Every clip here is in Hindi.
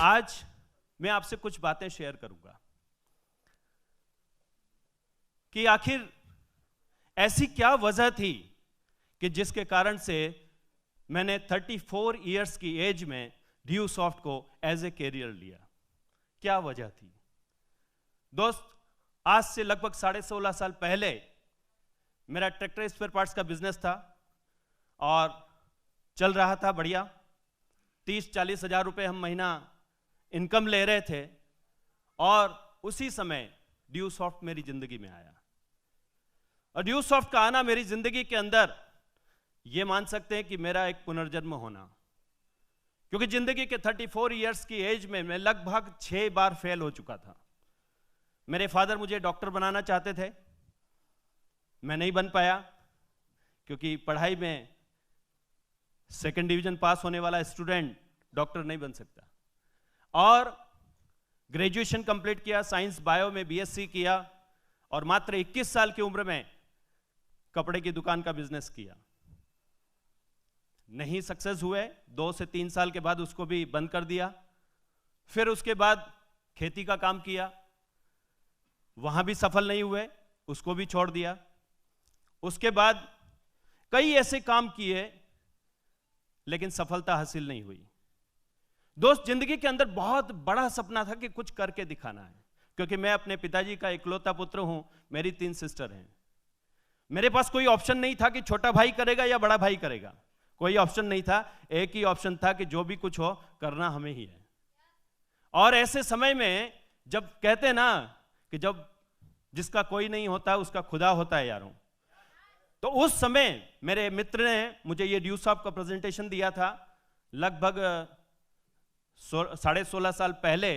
आज मैं आपसे कुछ बातें शेयर करूंगा कि आखिर ऐसी क्या वजह थी कि जिसके कारण से मैंने 34 इयर्स की एज में ड्यूसॉफ्ट को एज ए कैरियर लिया। क्या वजह थी दोस्त? आज से लगभग 16.5 साल पहले मेरा ट्रैक्टर स्पेयर पार्ट्स का बिजनेस था और चल रहा था बढ़िया। 30-40 हज़ार रुपए हम महीना इनकम ले रहे थे और उसी समय ड्यूसॉफ्ट मेरी जिंदगी में आया। और ड्यूसॉफ्ट का आना मेरी जिंदगी के अंदर, यह मान सकते हैं कि मेरा एक पुनर्जन्म होना, क्योंकि जिंदगी के 34 इयर्स की एज में मैं लगभग 6 बार फेल हो चुका था। मेरे फादर मुझे डॉक्टर बनाना चाहते थे, मैं नहीं बन पाया क्योंकि पढ़ाई में सेकंड डिवीजन पास होने वाला स्टूडेंट डॉक्टर नहीं बन सकता। और ग्रेजुएशन कंप्लीट किया, साइंस बायो में बीएससी किया और मात्र 21 साल की उम्र में कपड़े की दुकान का बिजनेस किया। नहीं सक्सेस हुए, 2 से 3 साल के बाद उसको भी बंद कर दिया। फिर उसके बाद खेती का काम किया, वहां भी सफल नहीं हुए, उसको भी छोड़ दिया। उसके बाद कई ऐसे काम किए लेकिन सफलता हासिल नहीं हुई। दोस्त, जिंदगी के अंदर बहुत बड़ा सपना था कि कुछ करके दिखाना है, क्योंकि मैं अपने पिताजी का इकलौता पुत्र हूं, मेरी 3 सिस्टर हैं। मेरे पास कोई ऑप्शन नहीं था कि छोटा भाई करेगा या बड़ा भाई करेगा, कोई ऑप्शन नहीं था। एक ही ऑप्शन था कि जो भी कुछ हो करना हमें ही है। और ऐसे समय में जब कहते हैं ना कि जब जिसका कोई नहीं होता उसका खुदा होता है यारों, तो उस समय मेरे मित्र ने मुझे ये ड्यूसॉफ्ट का प्रेजेंटेशन दिया था लगभग 16.5 साल पहले।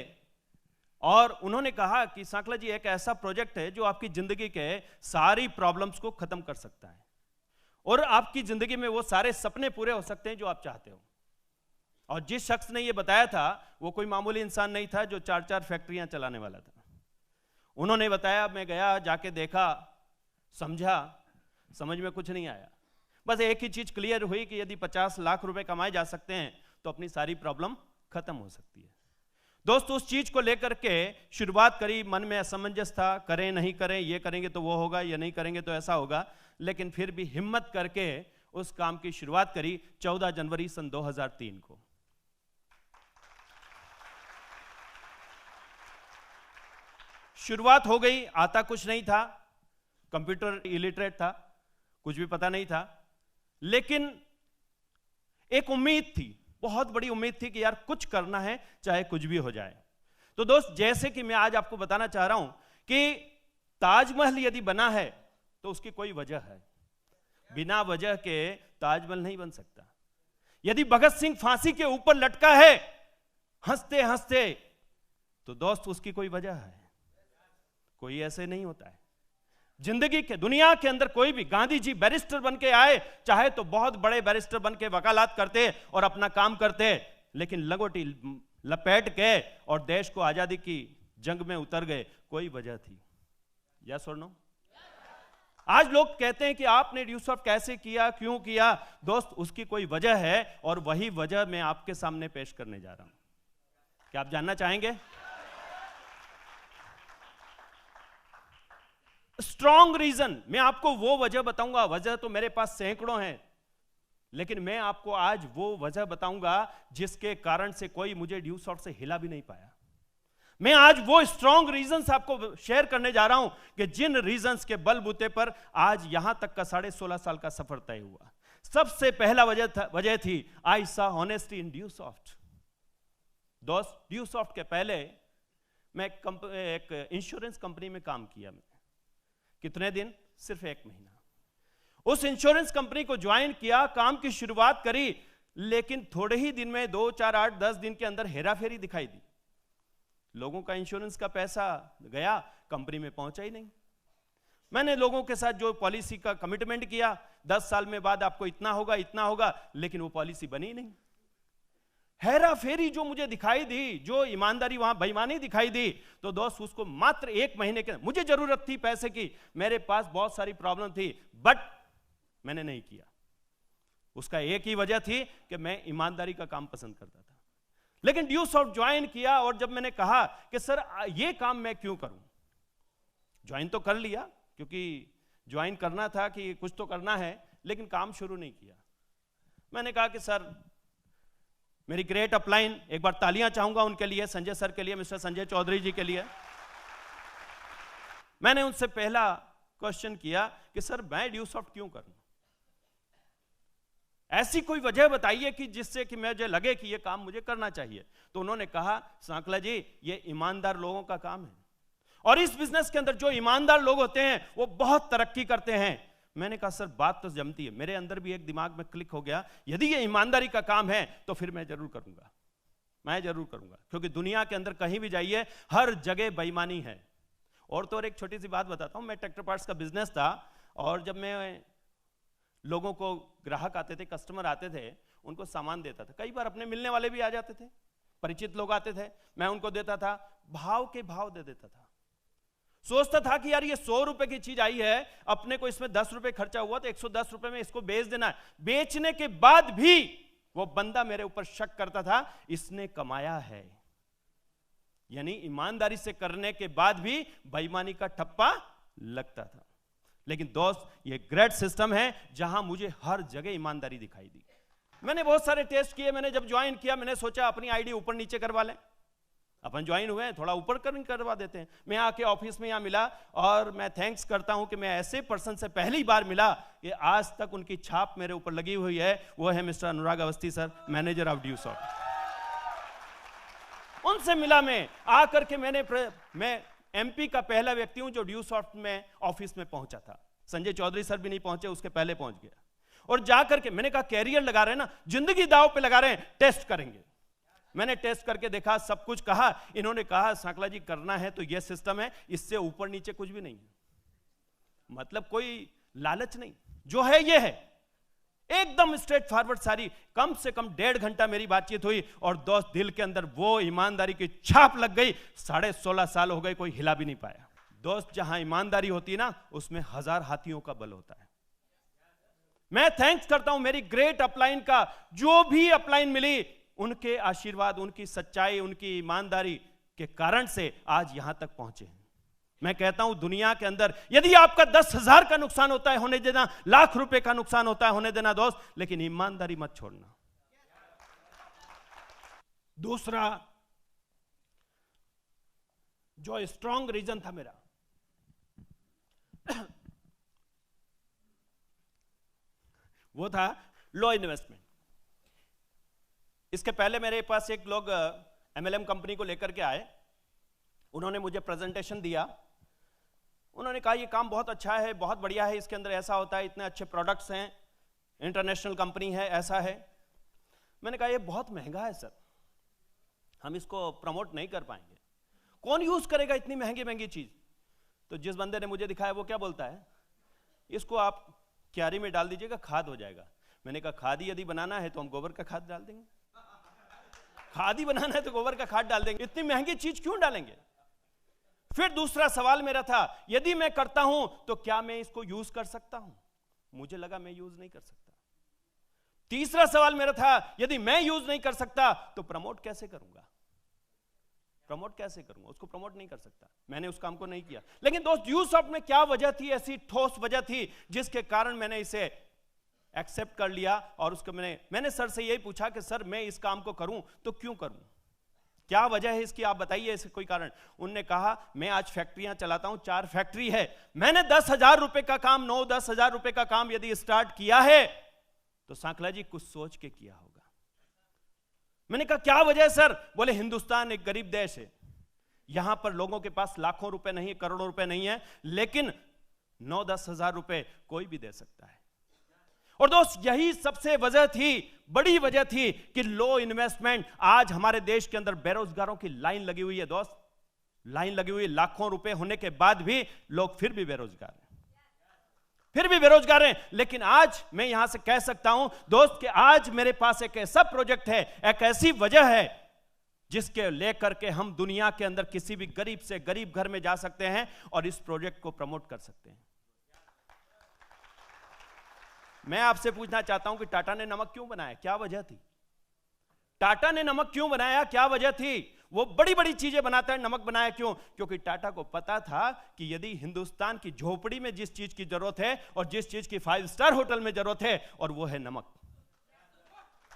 और उन्होंने कहा कि सांकला जी, एक ऐसा प्रोजेक्ट है जो आपकी जिंदगी के सारी प्रॉब्लम्स को खत्म कर सकता है और आपकी जिंदगी में वो सारे सपने पूरे हो सकते हैं जो आप चाहते हो। और जिस शख्स ने ये बताया था वो कोई मामूली इंसान नहीं था जो 4-4 फैक्ट्रियां चलाने वाला था। उन्होंने बताया, मैं गया, जाके देखा, समझा, समझ में कुछ नहीं आया। बस एक ही चीज क्लियर हुई कि यदि 50 लाख रुपए कमाए जा सकते हैं तो अपनी सारी प्रॉब्लम खत्म हो सकती है। दोस्तों, उस चीज को लेकर के शुरुआत करी, मन में असमंजस था, करें नहीं करें, ये करेंगे तो वो होगा, ये नहीं करेंगे तो ऐसा होगा, लेकिन फिर भी हिम्मत करके उस काम की शुरुआत करी 14 जनवरी सन 2003 को। शुरुआत हो गई, आता कुछ नहीं था, कंप्यूटर इलिटरेट था, कुछ भी पता नहीं था, लेकिन एक उम्मीद थी, बहुत बड़ी उम्मीद थी कि यार कुछ करना है, चाहे कुछ भी हो जाए। तो दोस्त, जैसे कि मैं आज आपको बताना चाह रहा हूं कि ताजमहल यदि बना है तो उसकी कोई वजह है, बिना वजह के ताजमहल नहीं बन सकता। यदि भगत सिंह फांसी के ऊपर लटका है हंसते हंसते, तो दोस्त उसकी कोई वजह है, कोई ऐसे नहीं होता है। जिंदगी के दुनिया के अंदर कोई भी, गांधी जी बैरिस्टर बन के आए, चाहे तो बहुत बड़े बैरिस्टर बन के वकालत करते और अपना काम करते, लेकिन लंगोटी लपेट के और देश को आजादी की जंग में उतर गए, कोई वजह थी। यस और नो? आज लोग कहते हैं कि आपने ड्यूसॉफ्ट कैसे किया, क्यों किया? दोस्त, उसकी कोई वजह है और वही वजह मैं आपके सामने पेश करने जा रहा हूं। क्या आप जानना चाहेंगे? स्ट्रॉन्ग रीजन, मैं आपको वो वजह बताऊंगा। वजह तो मेरे पास सैकड़ों हैं, लेकिन मैं आपको आज वो वजह बताऊंगा जिसके कारण से कोई मुझे ड्यूसॉफ्ट से हिला भी नहीं पाया। मैं आज वो स्ट्रॉन्ग रीजंस आपको शेयर करने जा रहा हूं कि जिन रीजंस के बलबूते पर आज यहां तक का 16.5 साल का सफर तय हुआ। सबसे पहला वजह थी आई सॉ ऑनेस्टी इन ड्यूसॉफ्ट। दोस्त, ड्यूसॉफ्ट के पहले मैं एक इंश्योरेंस कंपनी में काम किया। मैं कितने दिन? सिर्फ 1 महीना। उस इंश्योरेंस कंपनी को ज्वाइन किया, काम की शुरुआत करी, लेकिन थोड़े ही दिन में 2, 4, 8, 10 दिन के अंदर हेराफेरी दिखाई दी। लोगों का इंश्योरेंस का पैसा गया, कंपनी में पहुंचा ही नहीं। मैंने लोगों के साथ जो पॉलिसी का कमिटमेंट किया, 10 साल में बाद आपको इतना होगा, इतना होगा, लेकिन वो पॉलिसी बनी नहीं। हेरा फेरी जो मुझे दिखाई दी, जो ईमानदारी वहां बेईमानी दिखाई दी, तो दोस्त उसको मात्र 1 महीने के, मुझे जरूरत थी पैसे की, मेरे पास बहुत सारी प्रॉब्लम थी, बट मैंने नहीं किया। उसका एक ही वजह थी कि मैं ईमानदारी का काम पसंद करता था। लेकिन ड्यूसॉफ्ट ज्वाइन किया और जब मैंने कहा कि सर ये काम मैं क्यों करूं, ज्वाइन तो कर लिया क्योंकि ज्वाइन करना था कि कुछ तो करना है, लेकिन काम शुरू नहीं किया। मैंने कहा कि सर मेरी ग्रेट अपलाइन, एक बार तालियां चाहूंगा उनके लिए, संजय सर के लिए, मिस्टर संजय चौधरी जी के लिए। मैंने उनसे पहला क्वेश्चन किया कि सर मैं ड्यूसॉफ्ट क्यों करूं, ऐसी कोई वजह बताइए कि जिससे कि मुझे लगे कि यह काम मुझे करना चाहिए। तो उन्होंने कहा सांकला जी ये ईमानदार लोगों का काम है और इस बिजनेस के अंदर जो ईमानदार लोग होते हैं वो बहुत तरक्की करते हैं। मैंने कहा सर बात तो जमती है। मेरे अंदर भी एक दिमाग में क्लिक हो गया, यदि ये ईमानदारी का काम है तो फिर मैं जरूर करूंगा, मैं जरूर करूंगा, क्योंकि दुनिया के अंदर कहीं भी जाइए हर जगह बेईमानी है। और तो और एक छोटी सी बात बताता हूं, मैं ट्रैक्टर पार्ट्स का बिजनेस था और जब मैं लोगों को, ग्राहक आते थे, कस्टमर आते थे, उनको सामान देता था। कई बार अपने मिलने वाले भी आ जाते थे, परिचित लोग आते थे, मैं उनको देता था, भाव के भाव दे देता था। सोचता था कि यार ये 100 रुपए की चीज आई है, अपने को इसमें 10 रुपए खर्चा हुआ तो 110 रुपए में इसको बेच देना है। बेचने के बाद भी वो बंदा मेरे ऊपर शक करता था, इसने कमाया है। यानी ईमानदारी से करने के बाद भी बेईमानी का ठप्पा लगता था। लेकिन दोस्त ये ग्रेट सिस्टम है जहां मुझे हर जगह ईमानदारी दिखाई दी। मैंने बहुत सारे टेस्ट किए। मैंने जब ज्वाइन किया मैंने सोचा अपनी आईडी ऊपर नीचे करवा लें, अपन ज्वाइन हुए हैं थोड़ा ऊपर करवा देते हैं। मैं आके ऑफिस में यहाँ मिला और मैं थैंक्स करता हूं कि मैं ऐसे पर्सन से पहली बार मिला कि आज तक उनकी छाप मेरे ऊपर लगी हुई है, वो है mister Anurag Awasthi sir, manager of Dusoft. उनसे मिला मैं, आकर के मैं एमपी का पहला व्यक्ति हूं जो ड्यूसॉफ्ट में ऑफिस में पहुंचा था। संजय चौधरी सर भी नहीं पहुंचे, उसके पहले पहुंच गया। और जाकर के मैंने कहा कैरियर लगा रहे हैं ना, जिंदगी दांव पे लगा रहे हैं, टेस्ट करेंगे। मैंने टेस्ट करके देखा, सब कुछ कहा। इन्होंने कहा सांकला जी करना है तो यह सिस्टम है, इससे ऊपर नीचे कुछ भी नहीं है, मतलब कोई लालच नहीं, जो है ये है, एकदम स्ट्रेट फॉरवर्ड। सारी कम से कम 1.5 घंटा मेरी बातचीत हुई और दोस्त दिल के अंदर वो ईमानदारी की छाप लग गई। 16.5 साल हो गए, कोई हिला भी नहीं पाया। दोस्त जहां ईमानदारी होती है ना, उसमें 1000 हाथियों का बल होता है। मैं थैंक्स करता हूं मेरी ग्रेट अपलाइन का, जो भी अपलाइन मिली उनके आशीर्वाद, उनकी सच्चाई, उनकी ईमानदारी के कारण से आज यहां तक पहुंचे हैं। मैं कहता हूं दुनिया के अंदर यदि आपका 10,000 का नुकसान होता है होने देना, लाख रुपए का नुकसान होता है होने देना दोस्त, लेकिन ईमानदारी मत छोड़ना। दूसरा जो स्ट्रॉन्ग रीजन था मेरा, वो था लो इन्वेस्टमेंट। इसके पहले मेरे पास एक लोग MLM कंपनी को लेकर के आए, उन्होंने मुझे प्रेजेंटेशन दिया। उन्होंने कहा ये काम बहुत अच्छा है, बहुत बढ़िया है, इसके अंदर ऐसा होता है, इतने अच्छे प्रोडक्ट्स हैं, इंटरनेशनल कंपनी है, ऐसा है। मैंने कहा ये बहुत महंगा है सर, हम इसको प्रमोट नहीं कर पाएंगे, कौन यूज करेगा इतनी महंगी महंगी चीज। तो जिस बंदे ने मुझे दिखाया वो क्या बोलता है, इसको आप क्यारी में डाल दीजिएगा, खाद हो जाएगा। मैंने कहा खाद यदि बनाना है तो हम गोबर का खाद डाल देंगे, खाद ही बनाना है तो गोबर का खाद डाल देंगे, इतनी महंगी चीज क्यों डालेंगे। फिर दूसरा सवाल मेरा था, यदि मैं करता हूं तो क्या मैं इसको यूज कर सकता हूं। मुझे लगा मैं यूज नहीं कर सकता। तीसरा सवाल मेरा था, यदि मैं यूज नहीं कर सकता तो प्रमोट कैसे करूंगा, प्रमोट कैसे करूंगा, उसको प्रमोट नहीं कर सकता। मैंने उस काम को नहीं किया। लेकिन दोस्त ड्यूसॉफ्ट में क्या वजह थी, ऐसी ठोस वजह थी जिसके कारण मैंने इसे एक्सेप्ट कर लिया। और उसको मैंने सर से यही पूछा कि सर मैं इस काम को करूं तो क्यों करूं, क्या वजह है इसकी, आप बताइए इसके कोई कारण। उनने कहा मैं आज फैक्ट्रियां चलाता हूं, 4 फैक्ट्री है, मैंने 10,000 रुपए का काम, 9-10,000 रुपए का काम यदि स्टार्ट किया है तो सांकला जी कुछ सोच के किया होगा। मैंने कहा क्या वजह है सर। बोले हिंदुस्तान एक गरीब देश है, यहां पर लोगों के पास लाखों रुपए नहीं, करोड़ों रुपए नहीं है, लेकिन 9-10 हजार रुपए कोई भी दे सकता है। और दोस्त यही सबसे वजह थी, बड़ी वजह थी कि लो इन्वेस्टमेंट। आज हमारे देश के अंदर बेरोजगारों की लाइन लगी हुई है दोस्त, लाइन लगी हुई है। लाखों रुपए होने के बाद भी लोग फिर भी बेरोजगार हैं, फिर भी बेरोजगार हैं। लेकिन आज मैं यहां से कह सकता हूं दोस्त कि आज मेरे पास एक ऐसा प्रोजेक्ट है, एक ऐसी वजह है जिसके लेकर के हम दुनिया के अंदर किसी भी गरीब से गरीब घर में जा सकते हैं और इस प्रोजेक्ट को प्रमोट कर सकते हैं। मैं आपसे पूछना चाहता हूं कि टाटा ने नमक क्यों बनाया, क्या वजह थी? टाटा ने नमक क्यों बनाया, क्या वजह थी? वो बड़ी बड़ी चीजें बनाता है, नमक बनाया क्यों? क्योंकि टाटा को पता था कि यदि हिंदुस्तान की झोपड़ी में जिस चीज की जरूरत है और जिस चीज की 5 स्टार होटल में जरूरत है, और वो है नमक।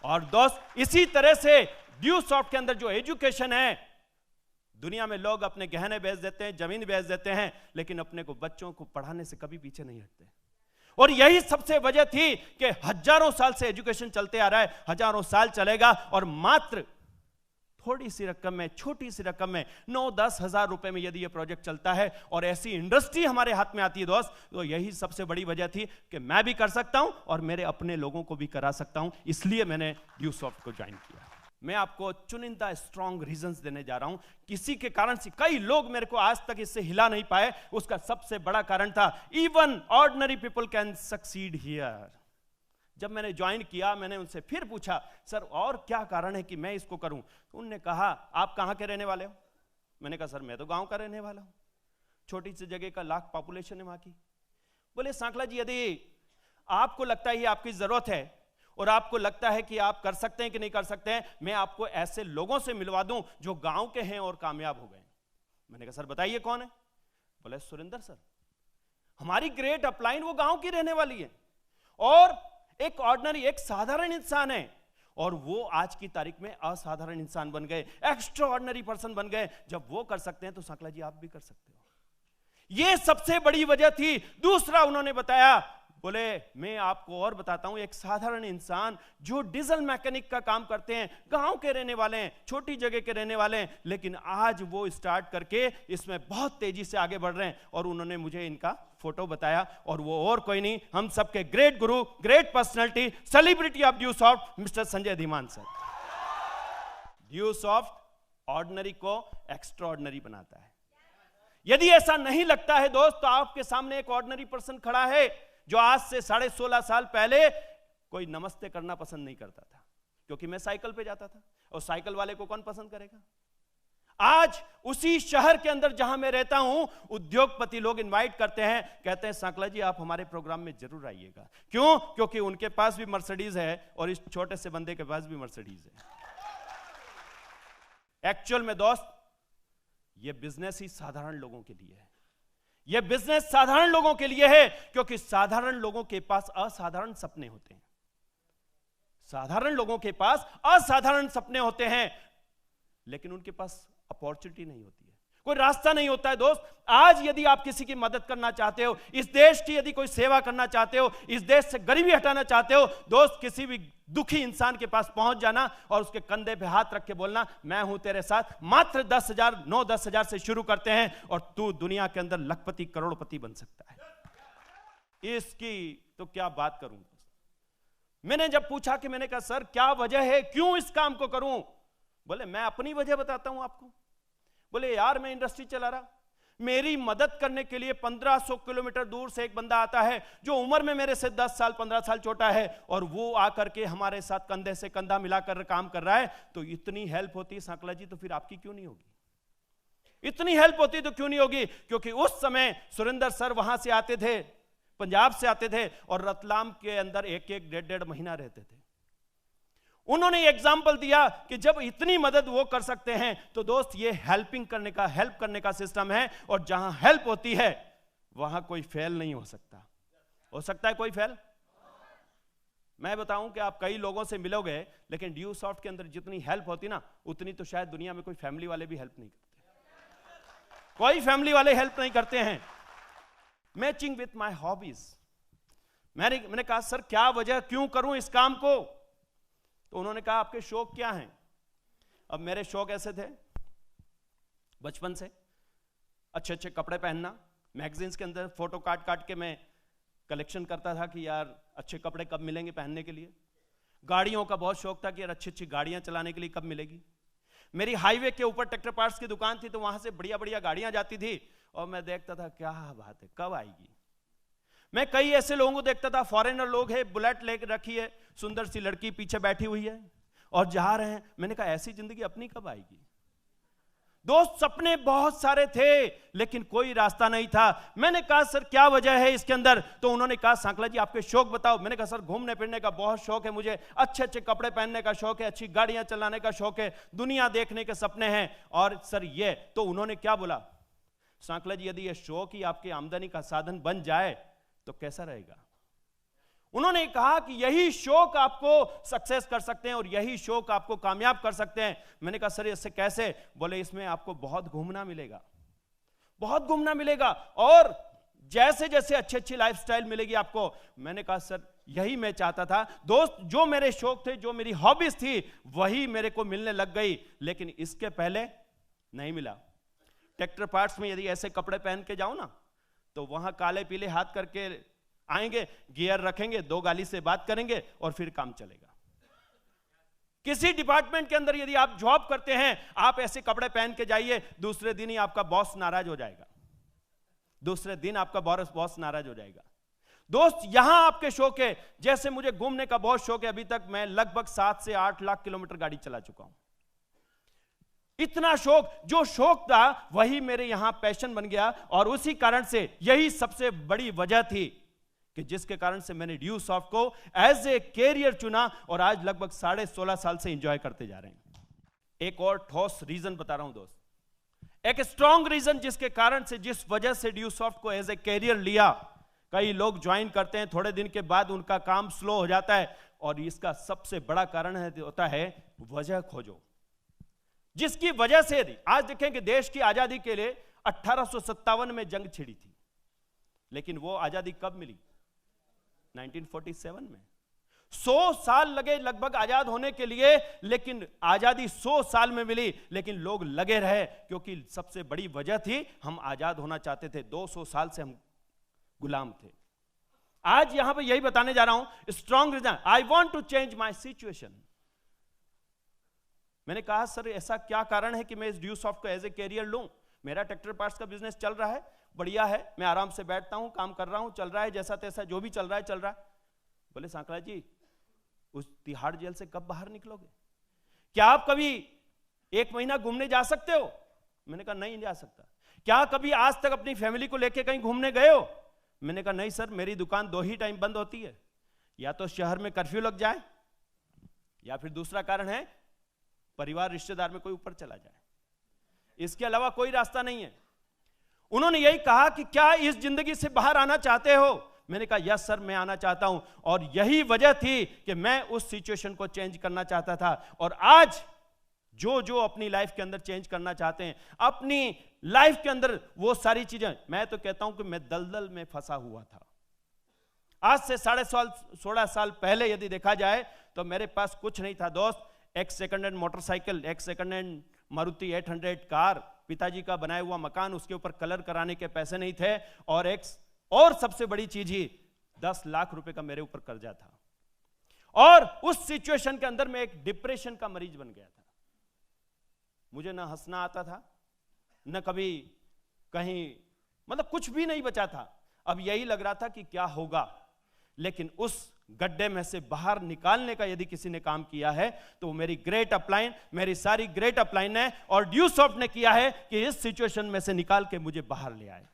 और दोस्त, इसी तरह से ड्यूसॉफ्ट के अंदर जो एजुकेशन है, दुनिया में लोग अपने गहने बेच देते हैं, जमीन बेच देते हैं, लेकिन अपने को बच्चों को पढ़ाने से कभी पीछे नहीं हटते। और यही सबसे वजह थी कि हजारों साल से एजुकेशन चलते आ रहा है, हजारों साल चलेगा, और मात्र थोड़ी सी रकम में, छोटी सी रकम में, 9-10 हजार रुपए में यदि ये प्रोजेक्ट चलता है और ऐसी इंडस्ट्री हमारे हाथ में आती है दोस्त, तो यही सबसे बड़ी वजह थी कि मैं भी कर सकता हूं और मेरे अपने लोगों को भी करा सकता हूं। इसलिए मैंने ड्यूसॉफ्ट को ज्वाइन किया। मैं आपको चुनिंदा स्ट्रॉन्ग रीजंस देने जा रहा हूं, किसी के कारण से कई लोग मेरे को आज तक इससे हिला नहीं पाए। उसका सबसे बड़ा कारण था, even ordinary people can succeed here. जब मैंने ज्वाइन किया, मैंने उनसे फिर पूछा, सर और क्या कारण है कि मैं इसको करूं? उनने कहा, आप कहां के रहने वाले हो? मैंने कहा, सर मैं तो गांव का रहने वाला हूं, छोटी सी जगह का, लाख पॉपुलेशन है वहां की। बोले, सांकला जी, यदि आपको लगता है ये आपकी जरूरत है और आपको लगता है कि आप कर सकते हैं कि नहीं कर सकते हैं, मैं आपको ऐसे लोगों से मिलवा दूं जो गांव के हैं और कामयाब हो गए। मैंने कहा, सर बताइए कौन है? बोले, सुरेंद्र सर, हमारी ग्रेट अपलाइन वो गांव की रहने वाली है और एक ऑर्डिनरी, एक साधारण इंसान है, और वो आज की तारीख में असाधारण इंसान बन गए, एक्स्ट्रा ऑर्डिनरी पर्सन बन गए। जब वो कर सकते हैं तो सांकला जी आप भी कर सकते हो। ये सबसे बड़ी वजह थी। दूसरा उन्होंने बताया, बोले, मैं आपको और बताता हूं, एक साधारण इंसान जो डीजल मैकेनिक का काम करते हैं, गांव के रहने वाले हैं, छोटी जगह के रहने वाले हैं, लेकिन आज वो स्टार्ट करके इसमें बहुत तेजी से आगे बढ़ रहे हैं। और उन्होंने मुझे इनका फोटो बताया, और वो और कोई नहीं, हम सबके great guru, great personality, celebrity of Dusoft, mister Sanjay Dhiman sir. Dusoft ordinary को एक्स्ट्रा ऑर्डिनरी बनाता है। यदि ऐसा नहीं लगता है दोस्त, तो आपके सामने एक ऑर्डिनरी पर्सन खड़ा है जो आज से 16.5 साल पहले कोई नमस्ते करना पसंद नहीं करता था, क्योंकि मैं साइकिल पे जाता था, और साइकिल वाले को कौन पसंद करेगा? आज उसी शहर के अंदर जहां मैं रहता हूं, उद्योगपति लोग इनवाइट करते हैं, कहते हैं, सांकला जी आप हमारे प्रोग्राम में जरूर आइएगा। क्यों? क्योंकि उनके पास भी मर्सिडीज है और इस छोटे से बंदे के पास भी मर्सिडीज है। एक्चुअल में दोस्त, यह बिजनेस ही साधारण लोगों के लिए है। यह बिजनेस साधारण लोगों के लिए है, क्योंकि साधारण लोगों के पास असाधारण सपने होते हैं। साधारण लोगों के पास असाधारण सपने होते हैं, लेकिन उनके पास अपॉर्चुनिटी नहीं होती है, कोई रास्ता नहीं होता है दोस्त। आज यदि आप किसी की मदद करना चाहते हो, इस देश की यदि कोई सेवा करना चाहते हो, इस देश से गरीबी हटाना चाहते हो, दोस्त किसी भी दुखी इंसान के पास पहुंच जाना और उसके कंधे पे हाथ रख के बोलना, मैं हूं तेरे साथ। मात्र 10,000, 9-10 हजार से शुरू करते हैं और तू दुनिया के अंदर लखपति, करोड़पति बन सकता है। इसकी तो क्या बात करूं। मैंने जब पूछा कि, मैंने कहा, सर क्या वजह है, क्यों इस काम को करूं? बोले, मैं अपनी वजह बताता हूं आपको। बोले, यार मैं इंडस्ट्री चला रहा, मेरी मदद करने के लिए 1500 किलोमीटर दूर से एक बंदा आता है जो उम्र में मेरे से 10 साल 15 साल छोटा है, और वो आकर के हमारे साथ कंधे से कंधा मिलाकर काम कर रहा है। तो इतनी हेल्प होती है सांकला जी, तो फिर आपकी क्यों नहीं होगी? इतनी हेल्प होती तो क्यों नहीं होगी? क्योंकि उस समय सुरेंद्र सर वहां से आते थे, पंजाब से आते थे, और रतलाम के अंदर 1-1, 1.5 महीना रहते थे। उन्होंने एग्जाम्पल दिया कि जब इतनी मदद वो कर सकते हैं, तो दोस्त ये हेल्प करने का सिस्टम है, और जहां हेल्प होती है वहां कोई फेल नहीं हो सकता। हो सकता है कोई फेल? मैं बताऊं कि आप कई लोगों से मिलोगे, लेकिन ड्यूसॉफ्ट के अंदर जितनी हेल्प होती ना, उतनी तो शायद दुनिया में कोई फैमिली वाले भी हेल्प नहीं करते। कोई फैमिली वाले हेल्प नहीं करते हैं। Matching with my hobbies. मैंने कहा, सर क्या वजह, क्यों करूं इस काम को? तो उन्होंने कहा, आपके शौक क्या हैं? अब मेरे शौक ऐसे थे, बचपन से अच्छे अच्छे कपड़े पहनना, मैगजीन्स के अंदर फोटो काट के मैं कलेक्शन करता था कि यार अच्छे कपड़े कब मिलेंगे पहनने के लिए। गाड़ियों का बहुत शौक था कि यार अच्छी अच्छी गाड़ियां चलाने के लिए कब मिलेगी। मेरी हाईवे के ऊपर ट्रैक्टर पार्ट्स की दुकान थी, तो वहां से बढ़िया बढ़िया गाड़ियां जाती थी, और मैं देखता था क्या बात है, कब आएगी। मैं कई ऐसे लोगों को देखता था, फॉरेनर लोग है, बुलेट लेकर रखी है, सुंदर सी लड़की पीछे बैठी हुई है और जा रहे हैं। मैंने कहा, ऐसी जिंदगी अपनी कब आएगी? दोस्त सपने बहुत सारे थे लेकिन कोई रास्ता नहीं था। मैंने कहा सर क्या वजह है इसके अंदर? तो उन्होंने कहा सांकला जी आपके शौक बताओ। मैंने कहा सर घूमने फिरने का बहुत शौक है मुझे, अच्छे अच्छे कपड़े पहनने का शौक है, अच्छी गाड़ियां चलाने का शौक है, दुनिया देखने के सपने हैं। और सर ये तो उन्होंने क्या बोला, सांकला जी यदि ये शौक ही आपकी आमदनी का साधन बन जाए तो कैसा रहेगा? उन्होंने कहा कि यही शौक आपको सक्सेस कर सकते हैं और यही शौक आपको कामयाब कर सकते हैं। मैंने कहा सर इससे कैसे? बोले इसमें आपको बहुत घूमना मिलेगा, बहुत घूमना मिलेगा और जैसे जैसे अच्छी अच्छी लाइफस्टाइल मिलेगी आपको। मैंने कहा सर यही मैं चाहता था। दोस्त जो मेरे शौक थे, जो मेरी हॉबीज थी, वही मेरे को मिलने लग गई, लेकिन इसके पहले नहीं मिला। ट्रैक्टर पार्ट्स में यदि ऐसे कपड़े पहन के जाओ ना तो वहां काले पीले हाथ करके आएंगे, गियर रखेंगे, दो गाली से बात करेंगे और फिर काम चलेगा। किसी डिपार्टमेंट के अंदर यदि आप जॉब करते हैं, आप ऐसे कपड़े पहन के जाइए, दूसरे दिन ही आपका बॉस नाराज हो जाएगा, दूसरे दिन आपका बॉस नाराज हो जाएगा। दोस्त यहां आपके शौक है, जैसे मुझे घूमने का बहुत शौक है, अभी तक मैं लगभग 7 से 8 लाख किलोमीटर गाड़ी चला चुका हूं। इतना शौक, जो शौक था वही मेरे यहां पैशन बन गया और उसी कारण से यही सबसे बड़ी वजह थी कि जिसके कारण से मैंने ड्यूसॉफ्ट को एज ए कैरियर चुना और आज लगभग 16.5 साल से एंजॉय करते जा रहे हैं। एक और ठोस रीजन बता रहा हूं दोस्त, एक स्ट्रॉन्ग रीजन जिसके कारण से, जिस वजह से ड्यूसॉफ्ट को एज ए कैरियर लिया। कई लोग ज्वाइन करते हैं, थोड़े दिन के बाद उनका काम स्लो हो जाता है और इसका सबसे बड़ा कारण होता है वजह खोजो। जिसकी वजह से आज देखें कि देश की आजादी के लिए 1857 में जंग छिड़ी थी, लेकिन वो आजादी कब मिली? 1947 में। 100 साल लगे लगभग आजाद होने के लिए, लेकिन आजादी 100 साल में मिली, लेकिन लोग लगे रहे क्योंकि सबसे बड़ी वजह थी हम आजाद होना चाहते थे। 200 साल से हम गुलाम थे। आज यहां पे यही बताने जा रहा हूं, strong reason, I want to change my situation. मैंने कहा सर ऐसा क्या कारण है कि मैं इस ड्यूसॉफ्ट को एज ए कैरियर लूं? मेरा ट्रैक्टर पार्ट्स का बिजनेस चल रहा है, बढ़िया है, मैं आराम से बैठता हूं, काम कर रहा हूं, चल रहा है जैसा तैसा, जो भी चल रहा है चल रहा है। बोले सांकला जी उस तिहाड़ जेल से कब बाहर निकलोगे? क्या आप कभी 1 महीना घूमने जा सकते हो? मैंने कहा नहीं जा सकता। क्या कभी आज तक अपनी फैमिली को लेकर कहीं घूमने गए हो? मैंने कहा नहीं सर, मेरी दुकान 2 ही टाइम बंद होती है, या तो शहर में कर्फ्यू लग जाए या फिर दूसरा कारण है परिवार रिश्तेदार में कोई ऊपर चला जाए, इसके अलावा कोई रास्ता नहीं है। उन्होंने यही कहा कि क्या इस जिंदगी से बाहर आना चाहते हो? मैंने कहा यस सर मैं आना चाहता हूं और यही वजह थी कि मैं उस सिचुएशन को चेंज करना चाहता था। और आज जो जो अपनी लाइफ के अंदर चेंज करना चाहते हैं, अपनी लाइफ के अंदर वो सारी चीजें, मैं तो कहता हूं कि मैं दलदल में फंसा हुआ था। आज से 16.5 साल पहले यदि देखा जाए तो मेरे पास कुछ नहीं था दोस्त। एक सेकंड हैंड मोटरसाइकिल, एक सेकंड हैंड मारुति 800 कार, पिताजी का बनाया हुआ मकान, उसके ऊपर कलर कराने के पैसे नहीं थे, और सबसे बड़ी चीज ही 10 लाख रुपए का मेरे ऊपर कर्जा था। और उस सिचुएशन के अंदर मैं एक डिप्रेशन का मरीज बन गया था। मुझे ना हंसना आता था, न कभी कहीं, मतलब कुछ भी नहीं बचा था। अब यही लग रहा था कि क्या होगा, लेकिन उस गड्ढे में से बाहर निकालने का यदि किसी ने काम किया है तो मेरी ग्रेट अपलाइन, मेरी सारी ग्रेट अपलाइन है और ड्यूसॉफ्ट ने किया है कि इस सिचुएशन में से निकाल के मुझे बाहर ले आए।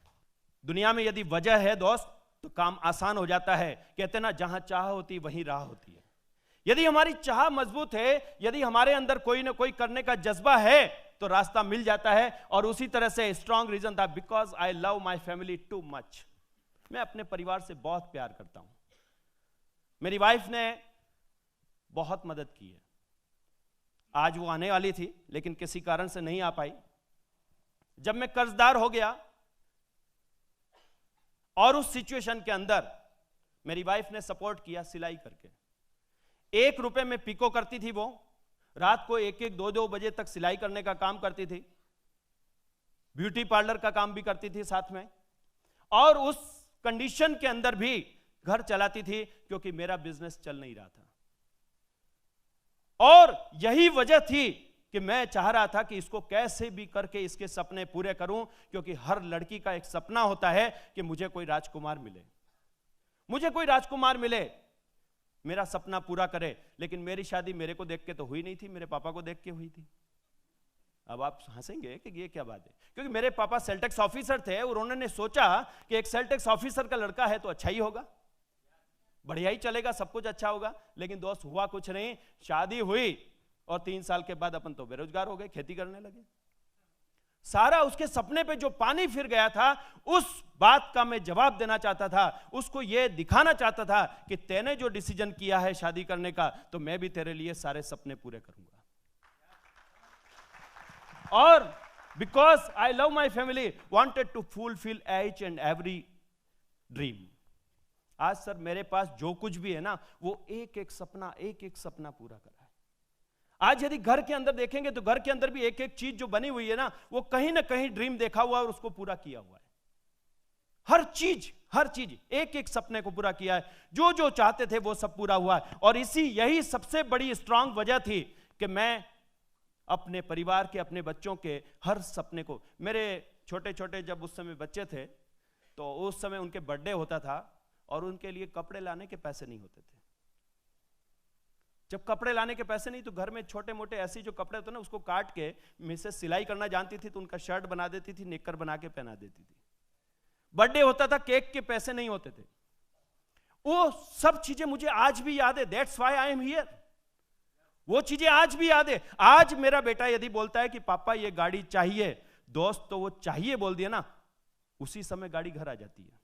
दुनिया में यदि वजह है दोस्त तो काम आसान हो जाता है। कहते ना जहां चाह होती वहीं राह होती है। यदि हमारी चाह मजबूत है, यदि हमारे अंदर कोई ना कोई करने का जज्बा है तो रास्ता मिल जाता है। और उसी तरह से स्ट्रॉन्ग रीजन था because I love my family too much. मैं अपने परिवार से बहुत प्यार करता हूं। मेरी वाइफ ने बहुत मदद की है। आज वो आने वाली थी लेकिन किसी कारण से नहीं आ पाई। जब मैं कर्जदार हो गया और उस सिचुएशन के अंदर मेरी वाइफ ने सपोर्ट किया सिलाई करके। 1 रुपए में पिको करती थी वो, रात को 1-1, 2-2 बजे तक सिलाई करने का काम करती थी, ब्यूटी पार्लर का काम भी करती थी साथ में, और उस कंडीशन के अंदर भी घर चलाती थी क्योंकि मेरा बिजनेस चल नहीं रहा था। और यही वजह थी कि मैं चाह रहा था कि इसको कैसे भी करके इसके सपने पूरे करूं, क्योंकि हर लड़की का एक सपना होता है कि मुझे कोई राजकुमार मिले, मुझे कोई राजकुमार मिले, मेरा सपना पूरा करे। लेकिन मेरी शादी मेरे को देख के तो हुई नहीं थी, मेरे पापा को देख के हुई थी। अब आप हंसेंगे कि ये क्या बात है, क्योंकि मेरे पापा सेल टैक्स ऑफिसर थे और उन्होंने सोचा कि एक सेल टैक्स ऑफिसर का लड़का है तो अच्छा ही होगा, बढ़िया ही चलेगा, सब कुछ अच्छा होगा। लेकिन दोस्त हुआ कुछ नहीं, शादी हुई और 3 साल के बाद अपन तो बेरोजगार हो गए, खेती करने लगे। सारा उसके सपने पे जो पानी फिर गया था, उस बात का मैं जवाब देना चाहता था, उसको ये दिखाना चाहता था कि तूने जो डिसीजन किया है शादी करने का, तो मैं भी तेरे लिए सारे सपने पूरे करूंगा। और because I love my family, wanted to fulfil each and every dream. आज सर मेरे पास जो कुछ भी है ना, वो एक एक सपना पूरा करा है। आज यदि घर के अंदर देखेंगे तो घर के अंदर भी एक एक चीज जो बनी हुई है ना, वो कहीं ना कहीं ड्रीम देखा हुआ और उसको पूरा किया हुआ है। हर चीज एक एक सपने को पूरा किया है, जो जो चाहते थे वो सब पूरा हुआ है। और यही सबसे बड़ी स्ट्रांग वजह थी कि मैं अपने परिवार के, अपने बच्चों के हर सपने को, मेरे छोटे छोटे जब उस समय बच्चे थे तो उस समय उनके बर्थडे होता था और उनके लिए कपड़े लाने के पैसे नहीं होते थे। जब कपड़े लाने के पैसे नहीं तो घर में छोटे मोटे ऐसे जो कपड़े होते ना, उसको काट के मिसेस सिलाई करना जानती थी तो उनका शर्ट बना देती थी, नेकर बना के पहना देती थी। बर्थडे होता था, केक के पैसे नहीं होते थे। वो सब चीजें मुझे आज भी याद है। That's why I am here. वो चीजें आज भी याद है। आज मेरा बेटा यदि बोलता है कि पापा ये गाड़ी चाहिए, दोस्त तो वो चाहिए बोल दिया ना, उसी समय गाड़ी घर आ जाती है।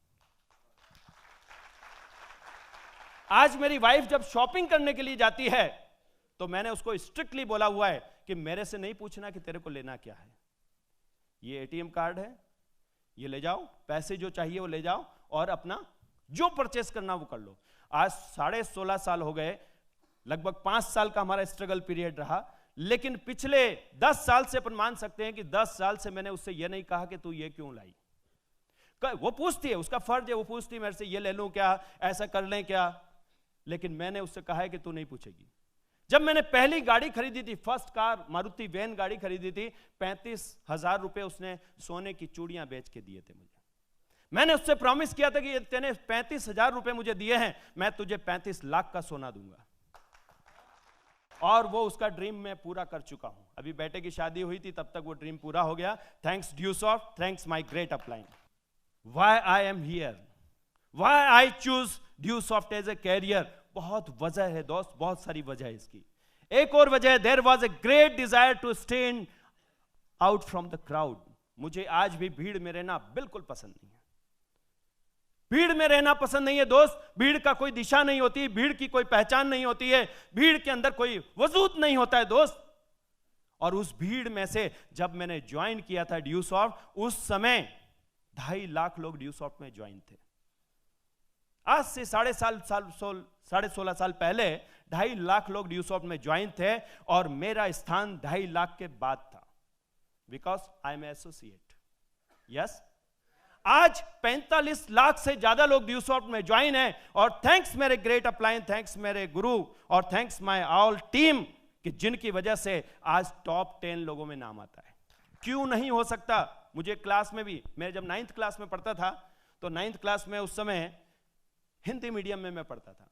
आज मेरी वाइफ जब शॉपिंग करने के लिए जाती है तो मैंने उसको स्ट्रिक्टली बोला हुआ है कि मेरे से नहीं पूछना कि तेरे को लेना क्या है, ये एटीएम कार्ड है, ये ले जाओ, पैसे जो चाहिए वो ले जाओ और अपना जो परचेस करना वो कर लो। आज 16.5 साल हो गए, लगभग 5 साल का हमारा स्ट्रगल पीरियड रहा, लेकिन पिछले 10 साल से अपन मान सकते हैं कि 10 साल से मैंने उससे ये नहीं कहा कि तू ये क्यों लाई। वो पूछती है, उसका फर्ज है, वो पूछती है मेरे से ये ले लूं क्या, ऐसा कर लें क्या, लेकिन मैंने उससे कहा है कि तू नहीं पूछेगी। जब मैंने पहली गाड़ी खरीदी थी, फर्स्ट कार मारुति वैन गाड़ी खरीदी थी, 35,000 रुपए उसने सोने की चूड़ियां बेच के दिए थे मुझे। मैंने उससे प्रॉमिस किया था कि तेने 35,000 रुपए मुझे दिए हैं, मैं तुझे 35 लाख का सोना दूंगा। और वो उसका ड्रीम मैं पूरा कर चुका हूं। अभी बेटे की शादी हुई थी, तब तक वो ड्रीम पूरा हो गया। Thanks Dusoft, thanks my great upline. Why I am here, why I choose Dusoft as a career, बहुत वजह है दोस्त, बहुत सारी वजह है इसकी। एक और वजह है, there was a great desire to stand out from the crowd. मुझे आज भी भीड़ में रहना बिल्कुल पसंद नहीं है। भीड़ में रहना पसंद नहीं है दोस्त। भीड़ का कोई दिशा नहीं होती, भीड़ की कोई पहचान नहीं होती है, भीड़ के अंदर कोई वजूद नहीं होता है दोस्त। और उस भीड़ में से जब मैंने ज्वाइन किया था ड्यूसॉफ्ट, उस समय 2.5 लाख लोग ड्यूसॉफ्ट में ज्वाइन थे। आज से 16.5 साल पहले 2.5 लाख लोग ड्यूसॉफ्ट में ज्वाइन थे और मेरा स्थान 2.5 लाख के बाद था, because I am associate. Yes, आज 45 लाख से ज्यादा लोग ड्यूसॉफ्ट में ज्वाइन हैं। और थैंक्स मेरे ग्रेट अपलाइन, थैंक्स मेरे गुरु और थैंक्स माय ऑल टीम, कि जिनकी वजह से आज टॉप 10 लोगों में नाम आता है। क्यों नहीं हो सकता? मुझे क्लास में भी, मैं जब 9th क्लास में पढ़ता था तो 9th क्लास में उस समय हिंदी मीडियम में मैं पढ़ता था,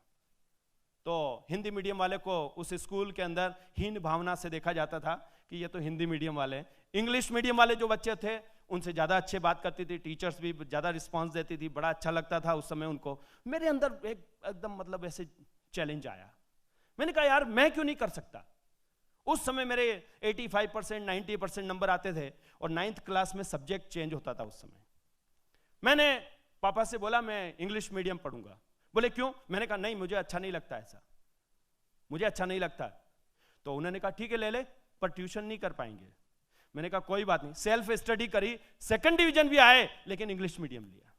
तो हिंदी मीडियम वाले को उस स्कूल के अंदर हीन भावना से देखा जाता था कि ये तो हिंदी मीडियम वाले। इंग्लिश मीडियम वाले जो बच्चे थे उनसे ज़्यादा अच्छे बात करती थी, टीचर्स भी ज़्यादा रिस्पांस देती थी, बड़ा अच्छा लगता था उस समय उनको। मेरे अंदर एकदम मतलब ऐसे चैलेंज आया, मैंने कहा यार मैं क्यों नहीं कर सकता। उस समय मेरे 85% 90% नंबर आते थे और 9th क्लास में सब्जेक्ट चेंज होता था उस समय। मैंने पापा से बोला मैं इंग्लिश मीडियम पढ़ूंगा। बोले क्यों? मैंने कहा नहीं, मुझे अच्छा नहीं लगता ऐसा, मुझे अच्छा नहीं लगता। तो उन्होंने कहा ठीक है ले ले, पर ट्यूशन नहीं कर पाएंगे। मैंने कहा कोई बात नहीं, सेल्फ स्टडी करी, 2nd डिवीजन भी आए, लेकिन इंग्लिश मीडियम लिया।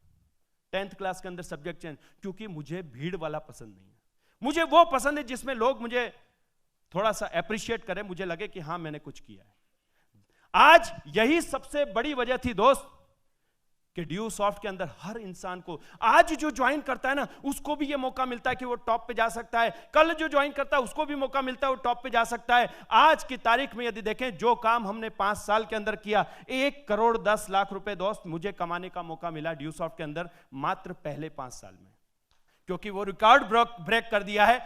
10th क्लास के अंदर सब्जेक्ट चेंज, क्योंकि मुझे भीड़ वाला पसंद नहीं है। मुझे वो पसंद है जिसमें लोग मुझे थोड़ा सा अप्रिशिएट करें, मुझे लगे कि हाँ मैंने कुछ किया है। आज यही सबसे बड़ी वजह थी दोस्त कि ड्यूसॉफ्ट के अंदर हर इंसान को, आज जो ज्वाइन करता है ना उसको भी ये मौका मिलता है कि वो टॉप पे जा सकता है। कल जो ज्वाइन करता है उसको भी मौका मिलता है वो टॉप पे जा सकता है। आज की तारीख में यदि देखें, जो काम हमने 5 साल के अंदर किया, 1 करोड़ 10 लाख रुपए दोस्त मुझे कमाने का मौका मिला ड्यूसॉफ्ट के अंदर मात्र पहले 5 साल में, क्योंकि वो रिकॉर्ड ब्रेक कर दिया है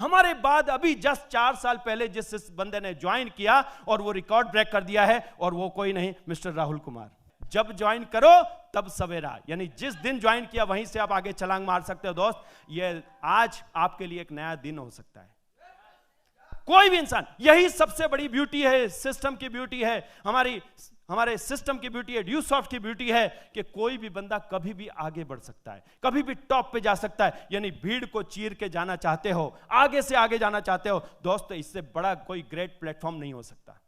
हमारे बाद अभी जस्ट 4 साल पहले जिस बंदे ने ज्वाइन किया और वो रिकॉर्ड ब्रेक कर दिया है, और वो कोई नहीं, मिस्टर राहुल कुमार। जब ज्वाइन करो तब सवेरा, यानी जिस दिन ज्वाइन किया वहीं से आप आगे छलांग मार सकते हो दोस्त। ये आज आपके लिए एक नया दिन हो सकता है। कोई भी इंसान, यही सबसे बड़ी ब्यूटी है, सिस्टम की ब्यूटी है, हमारे सिस्टम की ब्यूटी है, ड्यूसॉफ्ट की ब्यूटी है कि कोई भी बंदा कभी भी आगे बढ़ सकता है, कभी भी टॉप पे जा सकता है। यानी भीड़ को चीर के जाना चाहते हो, आगे से आगे जाना चाहते हो दोस्त, इससे बड़ा कोई ग्रेट प्लेटफॉर्म नहीं हो सकता।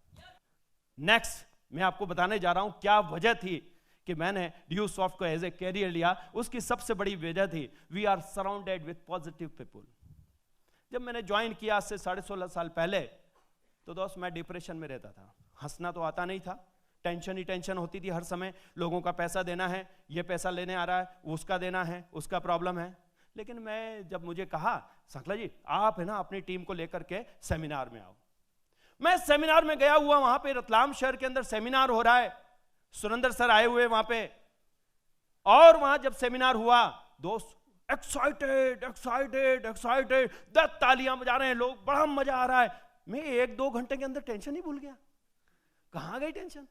नेक्स्ट मैं आपको बताने जा रहा हूं क्या वजह थी कि मैंने ड्यूसॉफ्ट को एज ए कैरियर लिया। उसकी सबसे बड़ी वजह थी, we are surrounded with positive people. जब मैंने ज्वाइन किया आज से 16.5 साल पहले, तो दोस्त मैं डिप्रेशन में रहता था। हंसना तो आता नहीं था, टेंशन ही टेंशन होती थी हर समय। लोगों का पैसा देना है, ये पैसा लेने आ रहा है, उसका देना है, उसका प्रॉब्लम है। लेकिन मैं, जब मुझे कहा सकला जी आप है ना अपनी टीम को लेकर के सेमिनार में आओ, मैं सेमिनार में गया हुआ। वहां पे रतलाम शहर के अंदर सेमिनार हो रहा है, सुरेंद्र सर आए हुए वहां पे, और वहां जब सेमिनार हुआ दोस्त, एक्साइटेड एक्साइटेड एक्साइटेड, 10 तालियां बजा रहे हैं लोग, बड़ा मजा आ रहा है। मैं 1-2 घंटे के अंदर टेंशन ही भूल गया। कहां गई टेंशन?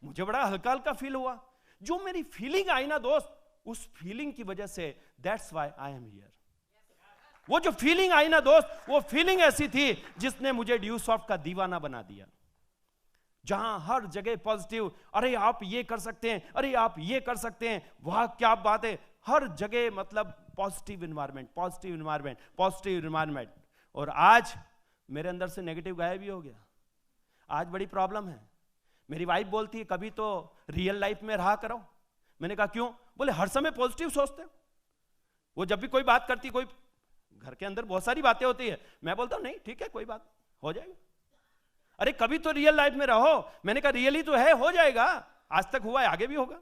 मुझे बड़ा हल्का हल्का फील हुआ। जो मेरी फीलिंग आई ना दोस्त, उस फीलिंग की वजह से, that's why I am here. वो जो फीलिंग आई ना दोस्त, वो फीलिंग ऐसी थी जिसने मुझे ड्यूसॉफ्ट का दीवाना बना दिया। जहां हर जगह पॉजिटिव, अरे आप ये कर सकते हैं, अरे आप ये कर सकते हैं, वाह क्या बात है। हर जगह मतलब positive environment, positive environment, positive environment. और आज मेरे अंदर से नेगेटिव गायब ही हो गया। आज बड़ी प्रॉब्लम है। मेरी वाइफ बोलती है कभी तो रियल लाइफ में रहा करो। मैंने कहा क्यों? बोले हर समय पॉजिटिव सोचते हो। वो जब भी कोई बात करती, कोई घर के अंदर बहुत सारी बातें होती है, मैं बोलता हूं नहीं ठीक है कोई बात हो जाएगी। अरे कभी तो रियल लाइफ में रहो। मैंने कहा रियली तो है, हो जाएगा, आज तक हुआ है, आगे भी होगा।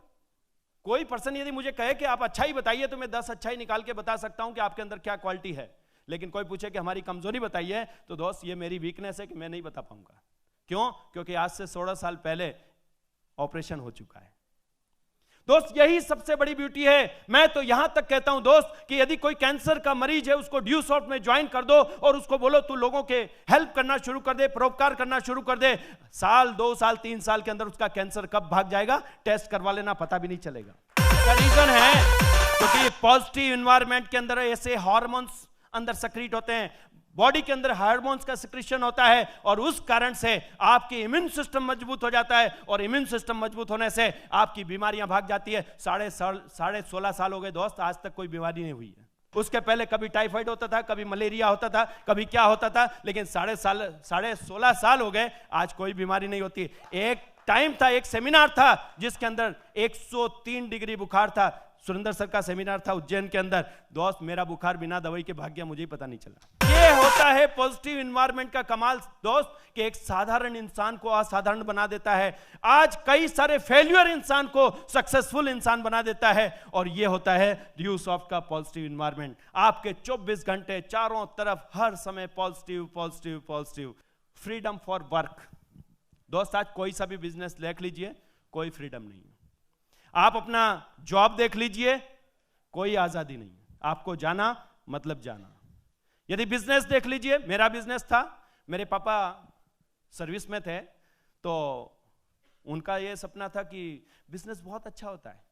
कोई पर्सन यदि मुझे कहे कि आप अच्छाई बताइए, तो मैं 10 अच्छाई निकाल के बता सकता हूं कि आपके अंदर क्या क्वालिटी है। लेकिन कोई पूछे कि हमारी कमजोरी बताइए, तो दोस्त ये मेरी वीकनेस है कि मैं नहीं बता पाऊंगा। क्यों? क्योंकि आज से 16 साल पहले ऑपरेशन हो चुका है। दोस्त यही सबसे बड़ी ब्यूटी है। मैं तो यहां तक कहता हूं दोस्त कि यदि कोई कैंसर का मरीज है, उसको ड्यूसॉफ्ट में ज्वाइन कर दो और उसको बोलो तू लोगों के हेल्प करना शुरू कर दे, परोपकार करना शुरू कर दे। साल 2 साल 3 साल के अंदर उसका कैंसर कब भाग जाएगा, टेस्ट करवा लेना, पता भी नहीं चलेगा। इसका रीजन है क्योंकि पॉजिटिव एनवायरनमेंट के अंदर ऐसे हार्मोन्स अंदर सक्रिएट होते हैं, बॉडी के अंदर हार्मोन्स का सिक्रीशन होता है, और उस कारण से आपकी इम्यून सिस्टम मजबूत हो जाता है, और इम्यून सिस्टम मजबूत होने से आपकी बीमारियां भाग जाती है। 16.5 साल हो गए दोस्त, आज तक कोई बीमारी नहीं हुई है। उसके पहले कभी टाइफाइड होता था, कभी मलेरिया होता था, कभी क्या होता था, लेकिन 16.5 साल हो गए, आज कोई बीमारी नहीं होती। एक टाइम था, एक सेमिनार था जिसके अंदर 103 डिग्री बुखार था। सुरेंद्र सर का सेमिनार था उज्जैन के अंदर। दोस्त मेरा बुखार बिना दवाई के भाग गया, मुझे ही पता नहीं चला। ये होता है पॉजिटिव एनवायरनमेंट का कमाल दोस्त, कि एक साधारण इंसान को असाधारण बना देता है। आज कई सारे फेल्यूर इंसान को सक्सेसफुल इंसान बना देता है, और ये होता है ड्यूसॉफ्ट का पॉजिटिव एनवायरनमेंट। आपके 24 घंटे चारों तरफ हर समय positive positive positive. Freedom for work दोस्त, आज कोई सा भी बिजनेस देख लीजिए, कोई फ्रीडम नहीं है। आप अपना जॉब देख लीजिए, कोई आजादी नहीं है। आपको जाना मतलब जाना। यदि बिजनेस देख लीजिए, मेरा बिजनेस था, मेरे पापा सर्विस में थे, तो उनका ये सपना था कि बिजनेस बहुत अच्छा होता है।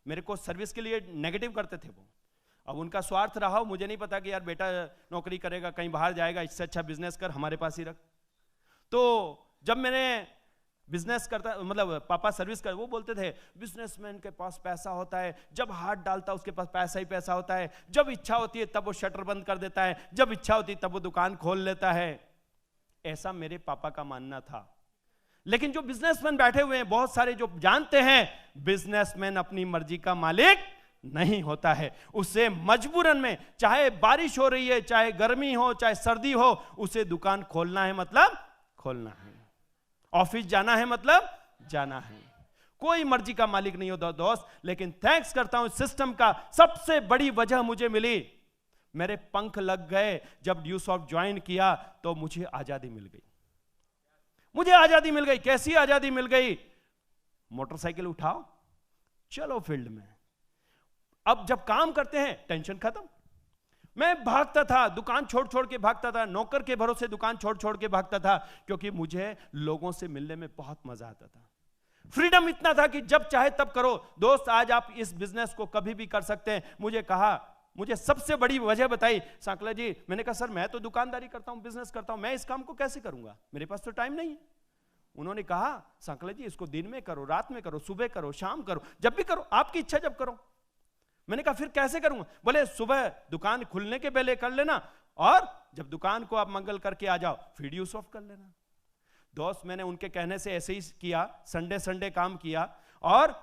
मेरे को सर्विस के लिए नेगेटिव करते थे वो। अब उनका स्वार्थ रहा हो, मुझे नहीं पता कि यार बेटा नौकरी करेगा, कहीं बाहर जाएगा, इससे अच्छा बिजनेस कर, हमारे पास ही रख। तो जब मैंने बिजनेस करता, मतलब पापा सर्विस कर, वो बोलते थे बिजनेसमैन के पास पैसा होता है, जब हाथ डालता उसके पास पैसा ही पैसा होता है, जब इच्छा होती है तब वो शटर बंद कर देता है, जब इच्छा होती है तब वो दुकान खोल लेता है। ऐसा मेरे पापा का मानना था। लेकिन जो बिजनेसमैन बैठे हुए हैं बहुत सारे, जो जानते हैं बिजनेसमैन अपनी मर्जी का मालिक नहीं होता है। उसे मजबूरन में, चाहे बारिश हो रही है, चाहे गर्मी हो, चाहे सर्दी हो, उसे दुकान खोलना है मतलब खोलना है, ऑफिस जाना है मतलब जाना है। कोई मर्जी का मालिक नहीं होता दोस्त। लेकिन थैंक्स करता हूं सिस्टम का, सबसे बड़ी वजह मुझे मिली, मेरे पंख लग गए। जब ड्यूसॉफ्ट ज्वाइन किया तो मुझे आजादी मिल गई। मुझे आजादी मिल गई। कैसी आजादी मिल गई? मोटरसाइकिल उठाओ, चलो फील्ड में। अब जब काम करते हैं टेंशन खत्म। मैं भागता था, दुकान छोड़ छोड़ के भागता था, नौकर के भरोसे दुकान छोड़ छोड़ के भागता था, क्योंकि मुझे लोगों से मिलने में बहुत मजा आता था। फ्रीडम इतना था कि जब चाहे तब करो। दोस्त, आज आप इस बिजनेस को कभी भी कर सकते हैं। मुझे सबसे बड़ी वजह बताई सांकला जी। मैंने कहा सर मैं तो दुकानदारी करता हूं, बिजनेस करता हूं, मैं इस काम को कैसे करूंगा, मेरे पास तो टाइम नहीं है। उन्होंने कहा सांकला जी इसको दिन में करो, रात में करो, सुबह करो, शाम करो, जब भी करो, आपकी इच्छा जब करो। मैंने कहा फिर कैसे करूंगा? बोले सुबह दुकान खुलने के पहले कर लेना, और जब दुकान को आप मंगल करके आ जाओ फिर ड्यूज ऑफ कर लेना। दोस्त, मैंने उनके कहने से ऐसे ही किया, संडे संडे काम किया और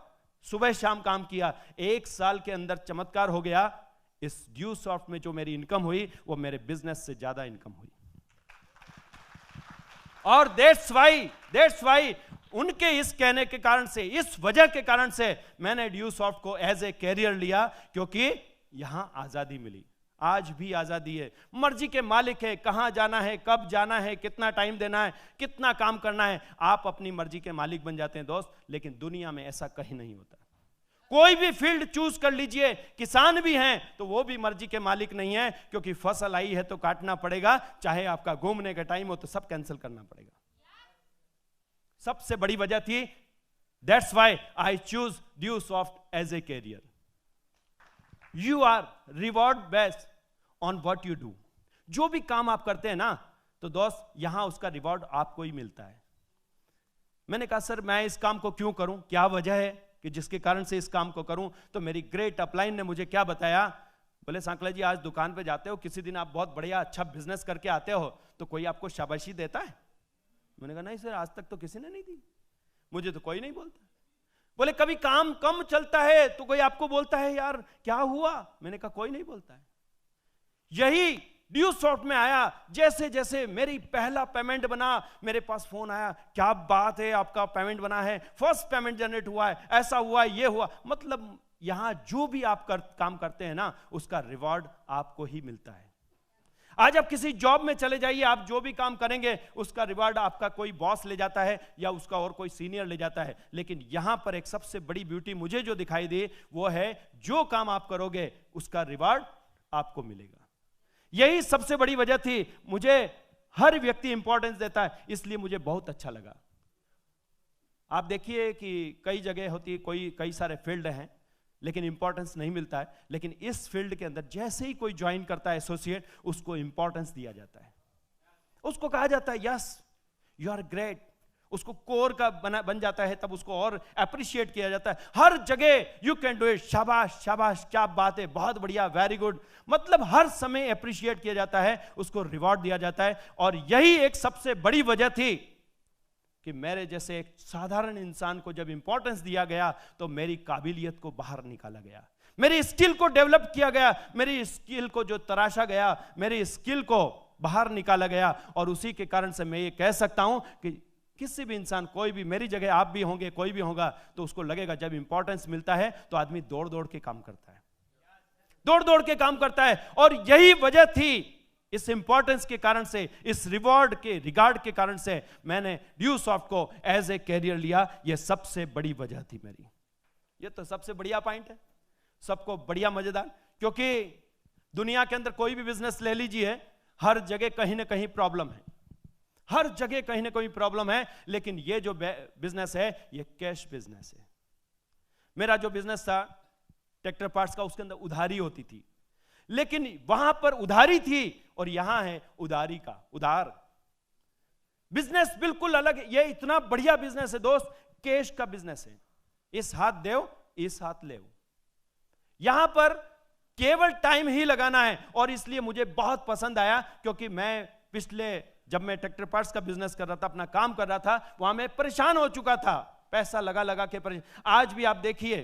सुबह शाम काम किया। 1 साल के अंदर चमत्कार हो गया। इस ड्यू सॉफ्ट में जो मेरी इनकम हुई वो मेरे बिजनेस से ज्यादा इनकम हुई। और दैट्स वाई उनके इस कहने के कारण से, इस वजह के कारण से मैंने ड्यू सॉफ्ट को एज ए कैरियर लिया, क्योंकि यहां आजादी मिली। आज भी आजादी है, मर्जी के मालिक है, कहां जाना है, कब जाना है, कितना टाइम देना है, कितना काम करना है, आप अपनी मर्जी के मालिक बन जाते हैं दोस्त। लेकिन दुनिया में ऐसा कहीं नहीं होता। कोई भी फील्ड चूज कर लीजिए, किसान भी हैं तो वो भी मर्जी के मालिक नहीं है, क्योंकि फसल आई है तो काटना पड़ेगा, चाहे आपका घूमने का टाइम हो तो सब कैंसिल करना पड़ेगा। सबसे बड़ी वजह थी, that's why I choose Dusoft as a career. You are reward best on what you do. जो भी काम आप करते हैं ना, तो दोस्त यहां उसका रिवॉर्ड आपको ही मिलता है। मैंने कहा सर मैं इस काम को क्यों करूं, क्या वजह है कि जिसके कारण से इस काम को करूं? तो मेरी ग्रेट अपलाइन ने मुझे क्या बताया, बोले सांकला जी आज दुकान पे जाते हो, किसी दिन आप बहुत बढ़िया अच्छा बिजनेस करके आते हो तो कोई आपको शाबाशी देता है? मैंने कहा नहीं सर, आज तक तो किसी ने नहीं दी, मुझे तो कोई नहीं बोलता। बोले कभी काम कम चलता है तो कोई आपको बोलता है यार क्या हुआ? मैंने कहा कोई नहीं बोलता है। यही ड्यू सॉफ्ट में आया, जैसे जैसे मेरी पहला पेमेंट बना, मेरे पास फोन आया, क्या बात है आपका पेमेंट बना है, फर्स्ट पेमेंट जनरेट हुआ है, ऐसा हुआ है, ये हुआ। मतलब यहां जो भी आप काम करते हैं ना, उसका रिवॉर्ड आपको ही मिलता है। आज आप किसी जॉब में चले जाइए, आप जो भी काम करेंगे उसका रिवॉर्ड आपका कोई बॉस ले जाता है या उसका और कोई सीनियर ले जाता है। लेकिन यहां पर एक सबसे बड़ी ब्यूटी मुझे जो दिखाई दी वो है, जो काम आप करोगे उसका रिवॉर्ड आपको मिलेगा। यही सबसे बड़ी वजह थी। मुझे हर व्यक्ति इंपॉर्टेंस देता है, इसलिए मुझे बहुत अच्छा लगा। आप देखिए कि कई जगह होती है, कई सारे फील्ड हैं लेकिन इंपॉर्टेंस नहीं मिलता है। लेकिन इस फील्ड के अंदर जैसे ही कोई ज्वाइन करता है एसोसिएट, उसको इंपॉर्टेंस दिया जाता है, उसको कहा जाता है यस यू आर ग्रेट, उसको कोर का बन जाता है, तब उसको और अप्रिशिएट किया जाता है हर जगह। यू कैन डू इट, शाबाश शाबाश, क्या बात है, बहुत बढ़िया, वेरी गुड। मतलब हर समय अप्रिशिएट किया जाता है, उसको रिवॉर्ड दिया जाता है। और यही एक सबसे बड़ी वजह थी कि मेरे जैसे एक साधारण इंसान को जब इंपॉर्टेंस दिया गया तो मेरी काबिलियत को बाहर निकाला गया, मेरी स्किल को डेवलप किया गया, मेरी स्किल को जो तराशा गया, मेरी स्किल को बाहर निकाला गया। और उसी के कारण से मैं ये कह सकता हूं कि किसी भी इंसान, कोई भी, मेरी जगह आप भी होंगे, कोई भी होगा, तो उसको लगेगा जब इंपॉर्टेंस मिलता है तो आदमी दौड़ दौड़ के काम करता है, दौड़ दौड़ के काम करता है। और यही वजह थी, इस इंपॉर्टेंस के कारण से, इस रिगार्ड के कारण से मैंने ड्यू सॉफ्ट को एज ए कैरियर लिया। यह सबसे बड़ी वजह थी मेरी। यह तो सबसे बढ़िया पॉइंट है, सबको बढ़िया मजेदार। क्योंकि दुनिया के अंदर कोई भी बिजनेस ले लीजिए, हर जगह कहीं ना कहीं प्रॉब्लम है, हर जगह कहीं ना कहीं प्रॉब्लम है। लेकिन ये जो बिजनेस है ये कैश बिजनेस है। मेरा जो बिजनेस था ट्रैक्टर पार्ट्स का, उसके अंदर उधारी होती थी, लेकिन वहां पर उधारी थी और यहां है उधारी का उधार। बिजनेस बिल्कुल अलग है। ये इतना बढ़िया बिजनेस है दोस्त, कैश का बिजनेस है। इस हाथ देव, इस हाथ ले। यहां पर केवल टाइम ही लगाना है। और इसलिए मुझे बहुत पसंद आया, क्योंकि मैं जब मैं ट्रैक्टर पार्ट्स का बिजनेस कर रहा था, अपना काम कर रहा था, वहां मैं परेशान हो चुका था, पैसा लगा लगा के परेशान। आज भी आप देखिए,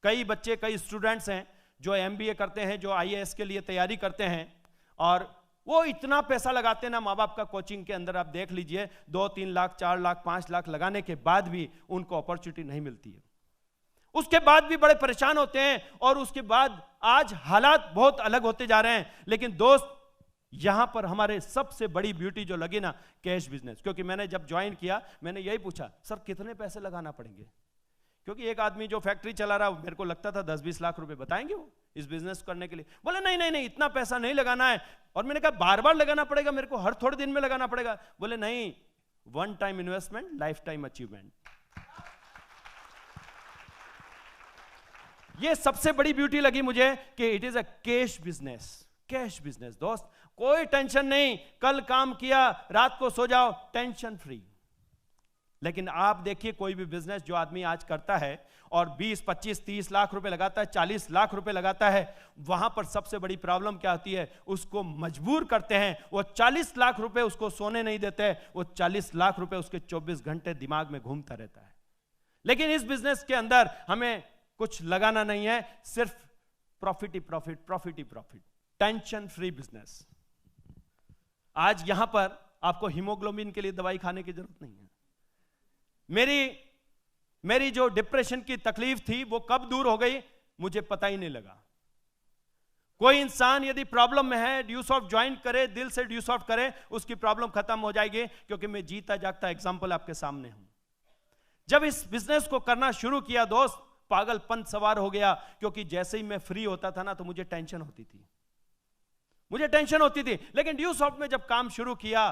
कई बच्चे, कई स्टूडेंट्स हैं जो MBA करते हैं, जो IAS के लिए तैयारी करते हैं, और वो इतना पैसा लगाते हैं ना माँ बाप का कोचिंग के अंदर। आप देख लीजिए 2-3 लाख, 4 लाख, 5 लाख लगाने के बाद भी उनको अपॉर्चुनिटी नहीं मिलती है। उसके बाद भी बड़े परेशान होते हैं, और उसके बाद आज हालात बहुत अलग होते जा रहे हैं। लेकिन दोस्त, यहां पर हमारे सबसे बड़ी ब्यूटी जो लगी ना, कैश बिजनेस। क्योंकि मैंने जब ज्वाइन किया, मैंने यही पूछा, सर कितने पैसे लगाना पड़ेंगे? क्योंकि एक आदमी जो फैक्ट्री चला रहा, मेरे को लगता था 10-20 लाख रुपए बताएंगे वो इस बिजनेस करने के लिए? बोले नहीं नहीं नहीं, इतना पैसा नहीं लगाना है। और मैंने कहा बार बार लगाना पड़ेगा मेरे को, हर थोड़े दिन में लगाना पड़ेगा? बोले नहीं, one time investment, life time achievement. ये सबसे बड़ी ब्यूटी लगी मुझे कि it is a cash business. Cash business दोस्त, कोई टेंशन नहीं, कल काम किया, रात को सो जाओ, टेंशन फ्री। लेकिन आप देखिए कोई भी बिजनेस जो आदमी आज करता है और 20, 25, 30 लाख रुपए लगाता है, 40 लाख रुपए लगाता है, वहां पर सबसे बड़ी प्रॉब्लम क्या होती है? उसको मजबूर करते हैं, वो 40 लाख रुपए उसको सोने नहीं देते, वो 40 लाख रुपए उसके 24 घंटे दिमाग में घूमता रहता है। लेकिन इस बिजनेस के अंदर हमें कुछ लगाना नहीं है, सिर्फ प्रॉफिट ही प्रॉफिट, प्रॉफिट ही प्रॉफिट, टेंशन फ्री बिजनेस। आज यहां पर आपको हीमोग्लोबिन के लिए दवाई खाने की जरूरत नहीं है। मेरी जो डिप्रेशन की तकलीफ थी वो कब दूर हो गई मुझे पता ही नहीं लगा। कोई इंसान यदि प्रॉब्लम में है, ड्यूसॉफ्ट ज्वाइन करे, दिल से ड्यूसॉफ्ट करे, उसकी प्रॉब्लम खत्म हो जाएगी, क्योंकि मैं जीता जागता एग्जांपल आपके सामने हूं। जब इस बिजनेस को करना शुरू किया दोस्त, पागलपन सवार हो गया, क्योंकि जैसे ही मैं फ्री होता था ना तो मुझे टेंशन होती थी। लेकिन ड्यूसॉफ्ट में जब काम शुरू किया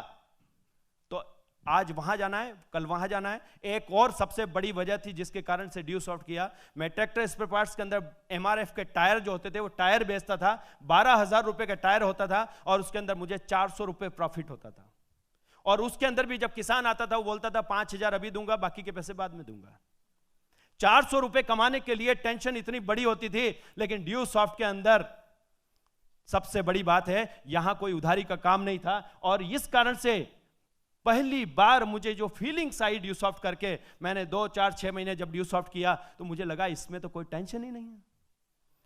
तो आज वहां जाना है, कल वहां जाना है। एक और सबसे बड़ी वजह थी जिसके कारण से ड्यूसॉफ्ट किया, मैं ट्रैक्टर स्पेयर पार्ट्स के अंदर एमआरएफ के टायर जो होते थे वो टायर बेचता था। 12,000 रुपए का टायर होता था और उसके अंदर मुझे 400 रुपए प्रॉफिट होता था। और उसके अंदर भी जब किसान आता था वो बोलता था 5,000 अभी दूंगा, बाकी के पैसे बाद में दूंगा। 400 रुपए कमाने के लिए टेंशन इतनी बड़ी होती थी। लेकिन ड्यूसॉफ्ट के अंदर सबसे बड़ी बात है, यहां कोई उधारी का काम नहीं था। और इस कारण से पहली बार मुझे जो फीलिंग्स आई ड्यूसॉफ्ट करके, मैंने 2, 4, 6 महीने जब ड्यूसॉफ्ट किया तो मुझे लगा इसमें तो कोई टेंशन ही नहीं है,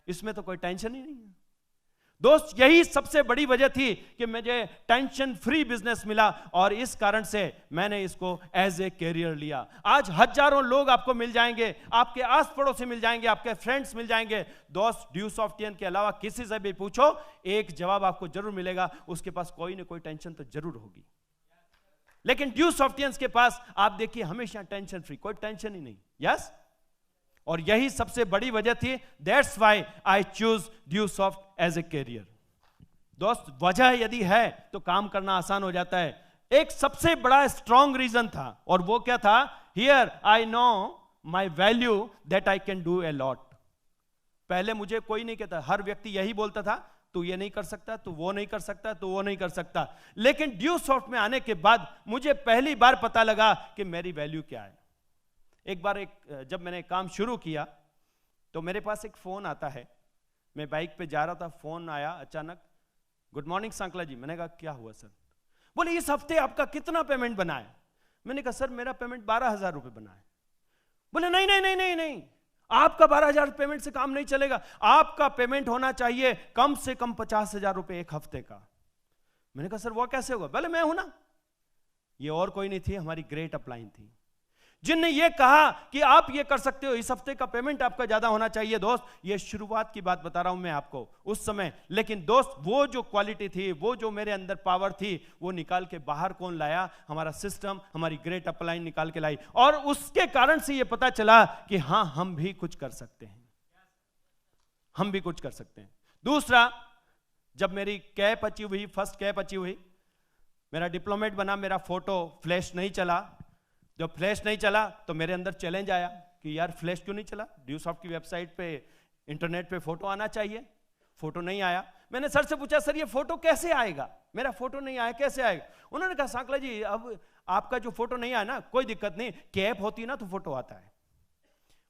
इसमें तो कोई टेंशन ही नहीं है। दोस्त, यही सबसे बड़ी वजह थी कि मुझे टेंशन फ्री बिजनेस मिला और इस कारण से मैंने इसको एज ए कैरियर लिया। आज हजारों लोग आपको मिल जाएंगे, आपके आस पड़ोस से मिल जाएंगे, आपके फ्रेंड्स मिल जाएंगे। दोस्त, ड्यूसॉफ्टियन के अलावा किसी से भी पूछो, एक जवाब आपको जरूर मिलेगा, उसके पास कोई ना कोई टेंशन तो जरूर होगी। लेकिन ड्यूसॉफ्टियंस के पास आप देखिए हमेशा टेंशन फ्री, कोई टेंशन ही नहीं। यस, और यही सबसे बड़ी वजह थी, that's why I choose Dusoft as a career. दोस्त, वजह यदि है तो काम करना आसान हो जाता है। एक सबसे बड़ा स्ट्रॉन्ग रीजन था, और वो क्या था? Here I know my value that I can do a lot. पहले मुझे कोई नहीं कहता, हर व्यक्ति यही बोलता था, तू ये नहीं कर सकता, तू वो नहीं कर सकता, तू वो नहीं कर सकता। लेकिन ड्यूसॉफ्ट में आने के बाद मुझे पहली बार पता लगा कि मेरी वैल्यू क्या है। एक बार जब मैंने काम शुरू किया तो मेरे पास एक फोन आता है, मैं बाइक पे जा रहा था, फोन आया अचानक, गुड मॉर्निंग सांकला जी। मैंने कहा क्या हुआ सर? बोले इस हफ्ते आपका कितना पेमेंट बना है? मैंने कहा सर मेरा पेमेंट 12,000 रुपए बना है। बोले नहीं नहीं नहीं नहीं नहीं, आपका 12,000 पेमेंट से काम नहीं चलेगा, आपका पेमेंट होना चाहिए कम से कम 50,000 रुपए एक हफ्ते का। मैंने कहा सर वो कैसे होगा? बोले मैं हूं ना। ये और कोई नहीं थी, हमारी ग्रेट अपलाइन थी, जिनने ये कहा कि आप ये कर सकते हो, इस हफ्ते का पेमेंट आपका ज्यादा होना चाहिए। दोस्त, ये शुरुआत की बात बता रहा हूं मैं आपको उस समय। लेकिन दोस्त, वो जो क्वालिटी थी, वो जो मेरे अंदर पावर थी, वो निकाल के बाहर कौन लाया? हमारा सिस्टम, हमारी ग्रेट अपलाइन निकाल के लाई। और उसके कारण से ये पता चला कि हां, हम भी कुछ कर सकते हैं, हम भी कुछ कर सकते हैं। दूसरा, जब मेरी कैप अचीव हुई, फर्स्ट कैप अचीव हुई, मेरा डिप्लोमेट बना, मेरा फोटो फ्लैश नहीं चला। जब फ्लैश नहीं चला तो मेरे अंदर चैलेंज आया कि यार फ्लैश क्यों नहीं चला? ड्यूसॉफ्ट की वेबसाइट पे, इंटरनेट पे फोटो आना चाहिए, फोटो नहीं आया। मैंने सर से पूछा, सर ये फोटो कैसे आएगा? मेरा फोटो नहीं आया, कैसे आएगा? उन्होंने कहा सांकला जी, अब आपका जो फोटो नहीं आया ना, कोई दिक्कत नहीं, कैप होती ना तो फोटो आता है।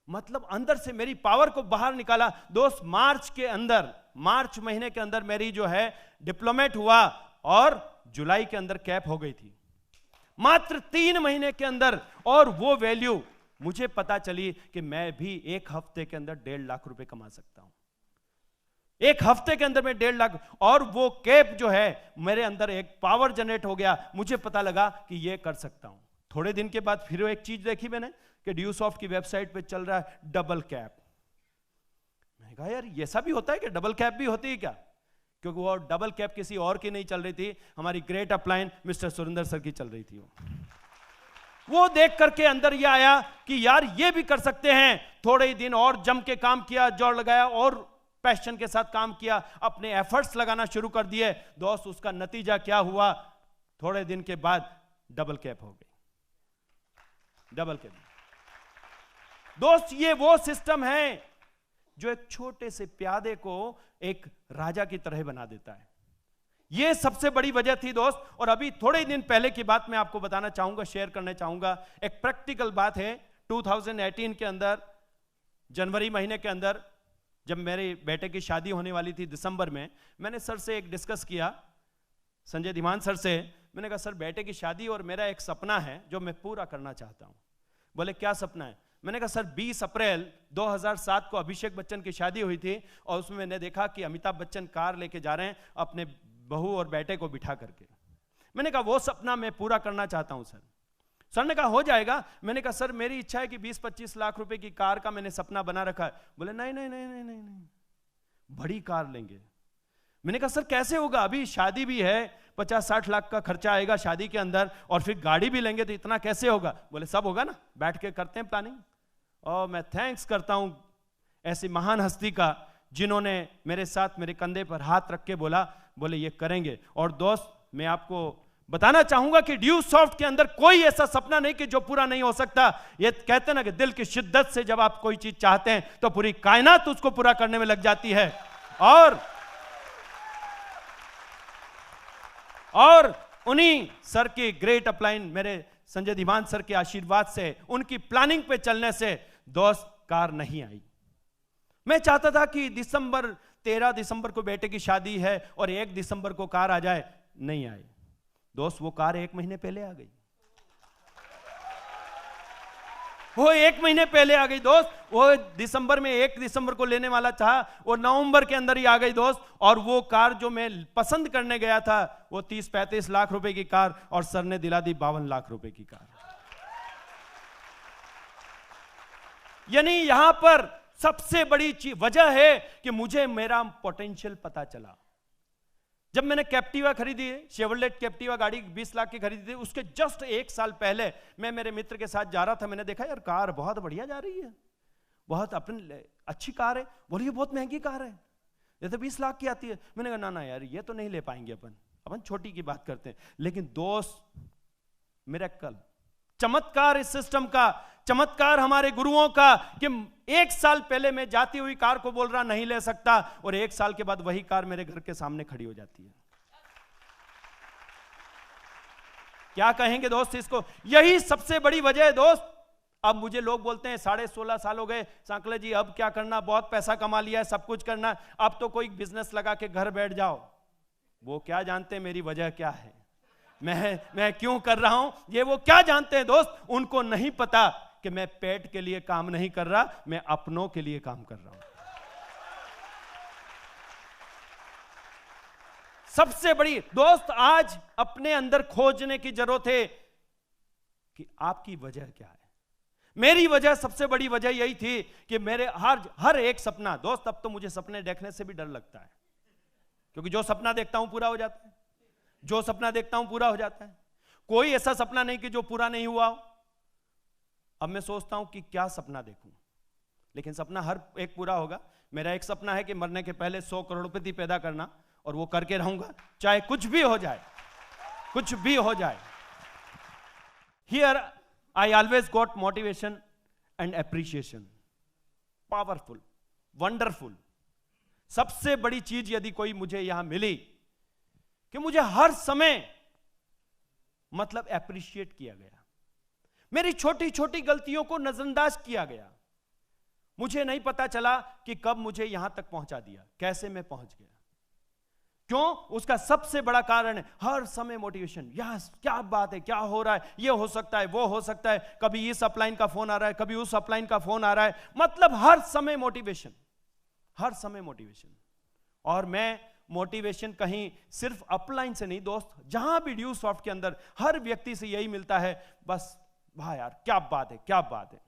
मतलब अंदर से मेरी पावर को बाहर निकाला। दोस्त, मार्च महीने के अंदर मेरी जो है डिप्लोमेट हुआ और जुलाई के अंदर कैप हो गई थी, मात्र 3 महीने के अंदर। और वो वैल्यू मुझे पता चली कि मैं भी एक हफ्ते के अंदर 1.5 लाख रुपए कमा सकता हूं, एक हफ्ते के अंदर मैं 1.5 लाख। और वो कैप जो है, मेरे अंदर एक पावर जनरेट हो गया, मुझे पता लगा कि ये कर सकता हूं। थोड़े दिन के बाद फिर एक चीज देखी मैंने कि ड्यूसॉफ्ट की वेबसाइट पे चल रहा है डबल कैप। मैंने कहा यार ये सब भी होता है कि डबल कैप भी होती है क्या? क्योंकि वो डबल कैप किसी और की नहीं चल रही थी, हमारी great upline mister Surendra sir की चल रही थी। वो देख करके अंदर ये आया कि यार ये भी कर सकते हैं। थोड़े ही दिन और जम के काम किया, जोर लगाया और पैशन के साथ काम किया, अपने एफर्ट्स लगाना शुरू कर दिए। दोस्त, उसका नतीजा क्या हुआ? थोड़े दिन के बाद डबल कैप हो गई, डबल कैप। दोस्त, ये वो सिस्टम है जो एक छोटे से प्यादे को एक राजा की तरह बना देता है। ये सबसे बड़ी वजह थी दोस्त। और अभी थोड़े दिन पहले की बात मैं आपको बताना चाहूंगा, शेयर करना चाहूंगा। एक प्रैक्टिकल बात है। 2018 के अंदर, जनवरी महीने के अंदर, जब मेरे बेटे की शादी होने वाली थी दिसंबर में, मैंने सर से एक डिस्कस किया, संजय धीमान सर से। मैंने कहा, सर बेटे की शादी और मेरा एक सपना है जो मैं पूरा करना चाहता हूं। बोले, क्या सपना है? मैंने कहा, सर 20 अप्रैल 2007 को अभिषेक बच्चन की शादी हुई थी और उसमें मैंने देखा कि अमिताभ बच्चन कार लेके जा रहे हैं अपने बहू और बेटे को बिठा करके। मैंने कहा, वो सपना मैं पूरा करना चाहता हूं सर। सर ने कहा, हो जाएगा। मैंने कहा, सर मेरी इच्छा है कि 20-25 लाख रुपए की कार का मैंने सपना बना रखा है। बोले, नहीं नहीं नहीं नहीं नहीं नहीं, बड़ी कार लेंगे। मैंने कहा, सर कैसे होगा? अभी शादी भी है, 50-60 लाख का खर्चा आएगा शादी के अंदर, और फिर गाड़ी भी लेंगे, तो इतना कैसे होगा? बोले, सब होगा ना, बैठ के करते हैं प्लानिंग। और मैं थैंक्स करता हूं ऐसी महान हस्ती का जिन्होंने मेरे साथ मेरे कंधे पर हाथ रख के बोले ये करेंगे। और दोस्त, मैं आपको बताना चाहूंगा कि ड्यू सॉफ्ट के अंदर कोई ऐसा सपना नहीं कि जो पूरा नहीं हो सकता। ये कहते ना कि दिल की शिद्दत से जब आप कोई चीज चाहते हैं तो पूरी कायनात उसको पूरा करने में लग जाती है। और उन्हीं सर की ग्रेट अपलाइन, मेरे संजय धीमान सर के आशीर्वाद से, उनकी प्लानिंग पे चलने से दोस्त कार नहीं आई। मैं चाहता था कि 13 दिसंबर को बेटे की शादी है और 1 दिसंबर को कार आ जाए, नहीं आई। दोस्त, वो कार 1 महीने पहले आ गई। वो 1 महीने पहले आ गई दोस्त। वो दिसंबर में 1 दिसंबर को लेने वाला था, वो नवंबर के अंदर ही आ गई दोस्त। और वो कार जो मैं पसंद करने गया था, वो 30-35 लाख रुपए की कार, और सर ने दिला दी 52 लाख रुपए की कार। यानी यहां पर सबसे बड़ी वजह है कि मुझे मेरा पोटेंशियल पता चला। जब मैंने कैप्टिवा खरीदी, शेवरलेट कैप्टिवा गाड़ी 20 लाख की खरीदी थी, उसके जस्ट 1 साल पहले मैं मेरे मित्र के साथ जा रहा था। मैंने देखा, यार कार बहुत बढ़िया जा रही है, बहुत अपनी अच्छी कार है। बोले, ये बहुत महंगी कार है, ये तो 20 लाख की आती है। मैंने कहा, ना यार, ये तो नहीं ले पाएंगे अपन छोटी की बात करते हैं। लेकिन दोस्त, मिरेकल, चमत्कार इस सिस्टम का, चमत्कार हमारे गुरुओं का, कि 1 साल पहले मैं जाती हुई कार को बोल रहा नहीं ले सकता, और 1 साल के बाद वही कार मेरे घर के सामने खड़ी हो जाती है। क्या कहेंगे दोस्त इसको? यही सबसे बड़ी वजह है दोस्त। अब मुझे लोग बोलते हैं 16.5 साल हो गए सांकले जी, अब क्या करना, बहुत पैसा कमा लिया है, सब कुछ करना, अब तो कोई बिजनेस लगा के घर बैठ जाओ। वो क्या जानते हैं मेरी वजह क्या है, मैं क्यों कर रहा हूं, ये वो क्या जानते हैं दोस्त? उनको नहीं पता कि मैं पेट के लिए काम नहीं कर रहा, मैं अपनों के लिए काम कर रहा हूं। सबसे बड़ी दोस्त, आज अपने अंदर खोजने की जरूरत है कि आपकी वजह क्या है। मेरी वजह, सबसे बड़ी वजह यही थी कि मेरे हर एक सपना, दोस्त अब तो मुझे सपने देखने से भी डर लगता है, क्योंकि जो सपना देखता हूं पूरा हो जाता है, जो सपना देखता हूं पूरा हो जाता है। कोई ऐसा सपना नहीं कि जो पूरा नहीं हुआ हो। अब मैं सोचता हूं कि क्या सपना देखूं, लेकिन सपना हर एक पूरा होगा। मेरा एक सपना है कि मरने के पहले 100 करोड़पति पैदा करना, और वो करके रहूंगा, चाहे कुछ भी हो जाए, कुछ भी हो जाए। Here I always got motivation and appreciation, powerful, wonderful. सबसे बड़ी चीज यदि कोई मुझे यहां मिली कि मुझे हर समय मतलब एप्रिशिएट किया गया, मेरी छोटी छोटी गलतियों को नजरअंदाज किया गया। मुझे नहीं पता चला कि कब मुझे यहां तक पहुंचा दिया, कैसे मैं पहुंच गया, क्यों? उसका सबसे बड़ा कारण है हर समय मोटिवेशन। यस, क्या बात है, क्या हो रहा है, ये हो सकता है, वो हो सकता है, कभी इस अपलाइन का फोन आ रहा है, कभी उस अपलाइन का फोन आ रहा है, मतलब हर समय मोटिवेशन, हर समय मोटिवेशन। और मैं मोटिवेशन कहीं सिर्फ अपलाइन से नहीं दोस्त, जहां भी ड्यू सॉफ्ट के अंदर हर व्यक्ति से यही मिलता है, बस वाह यार क्या बात है, क्या बात है।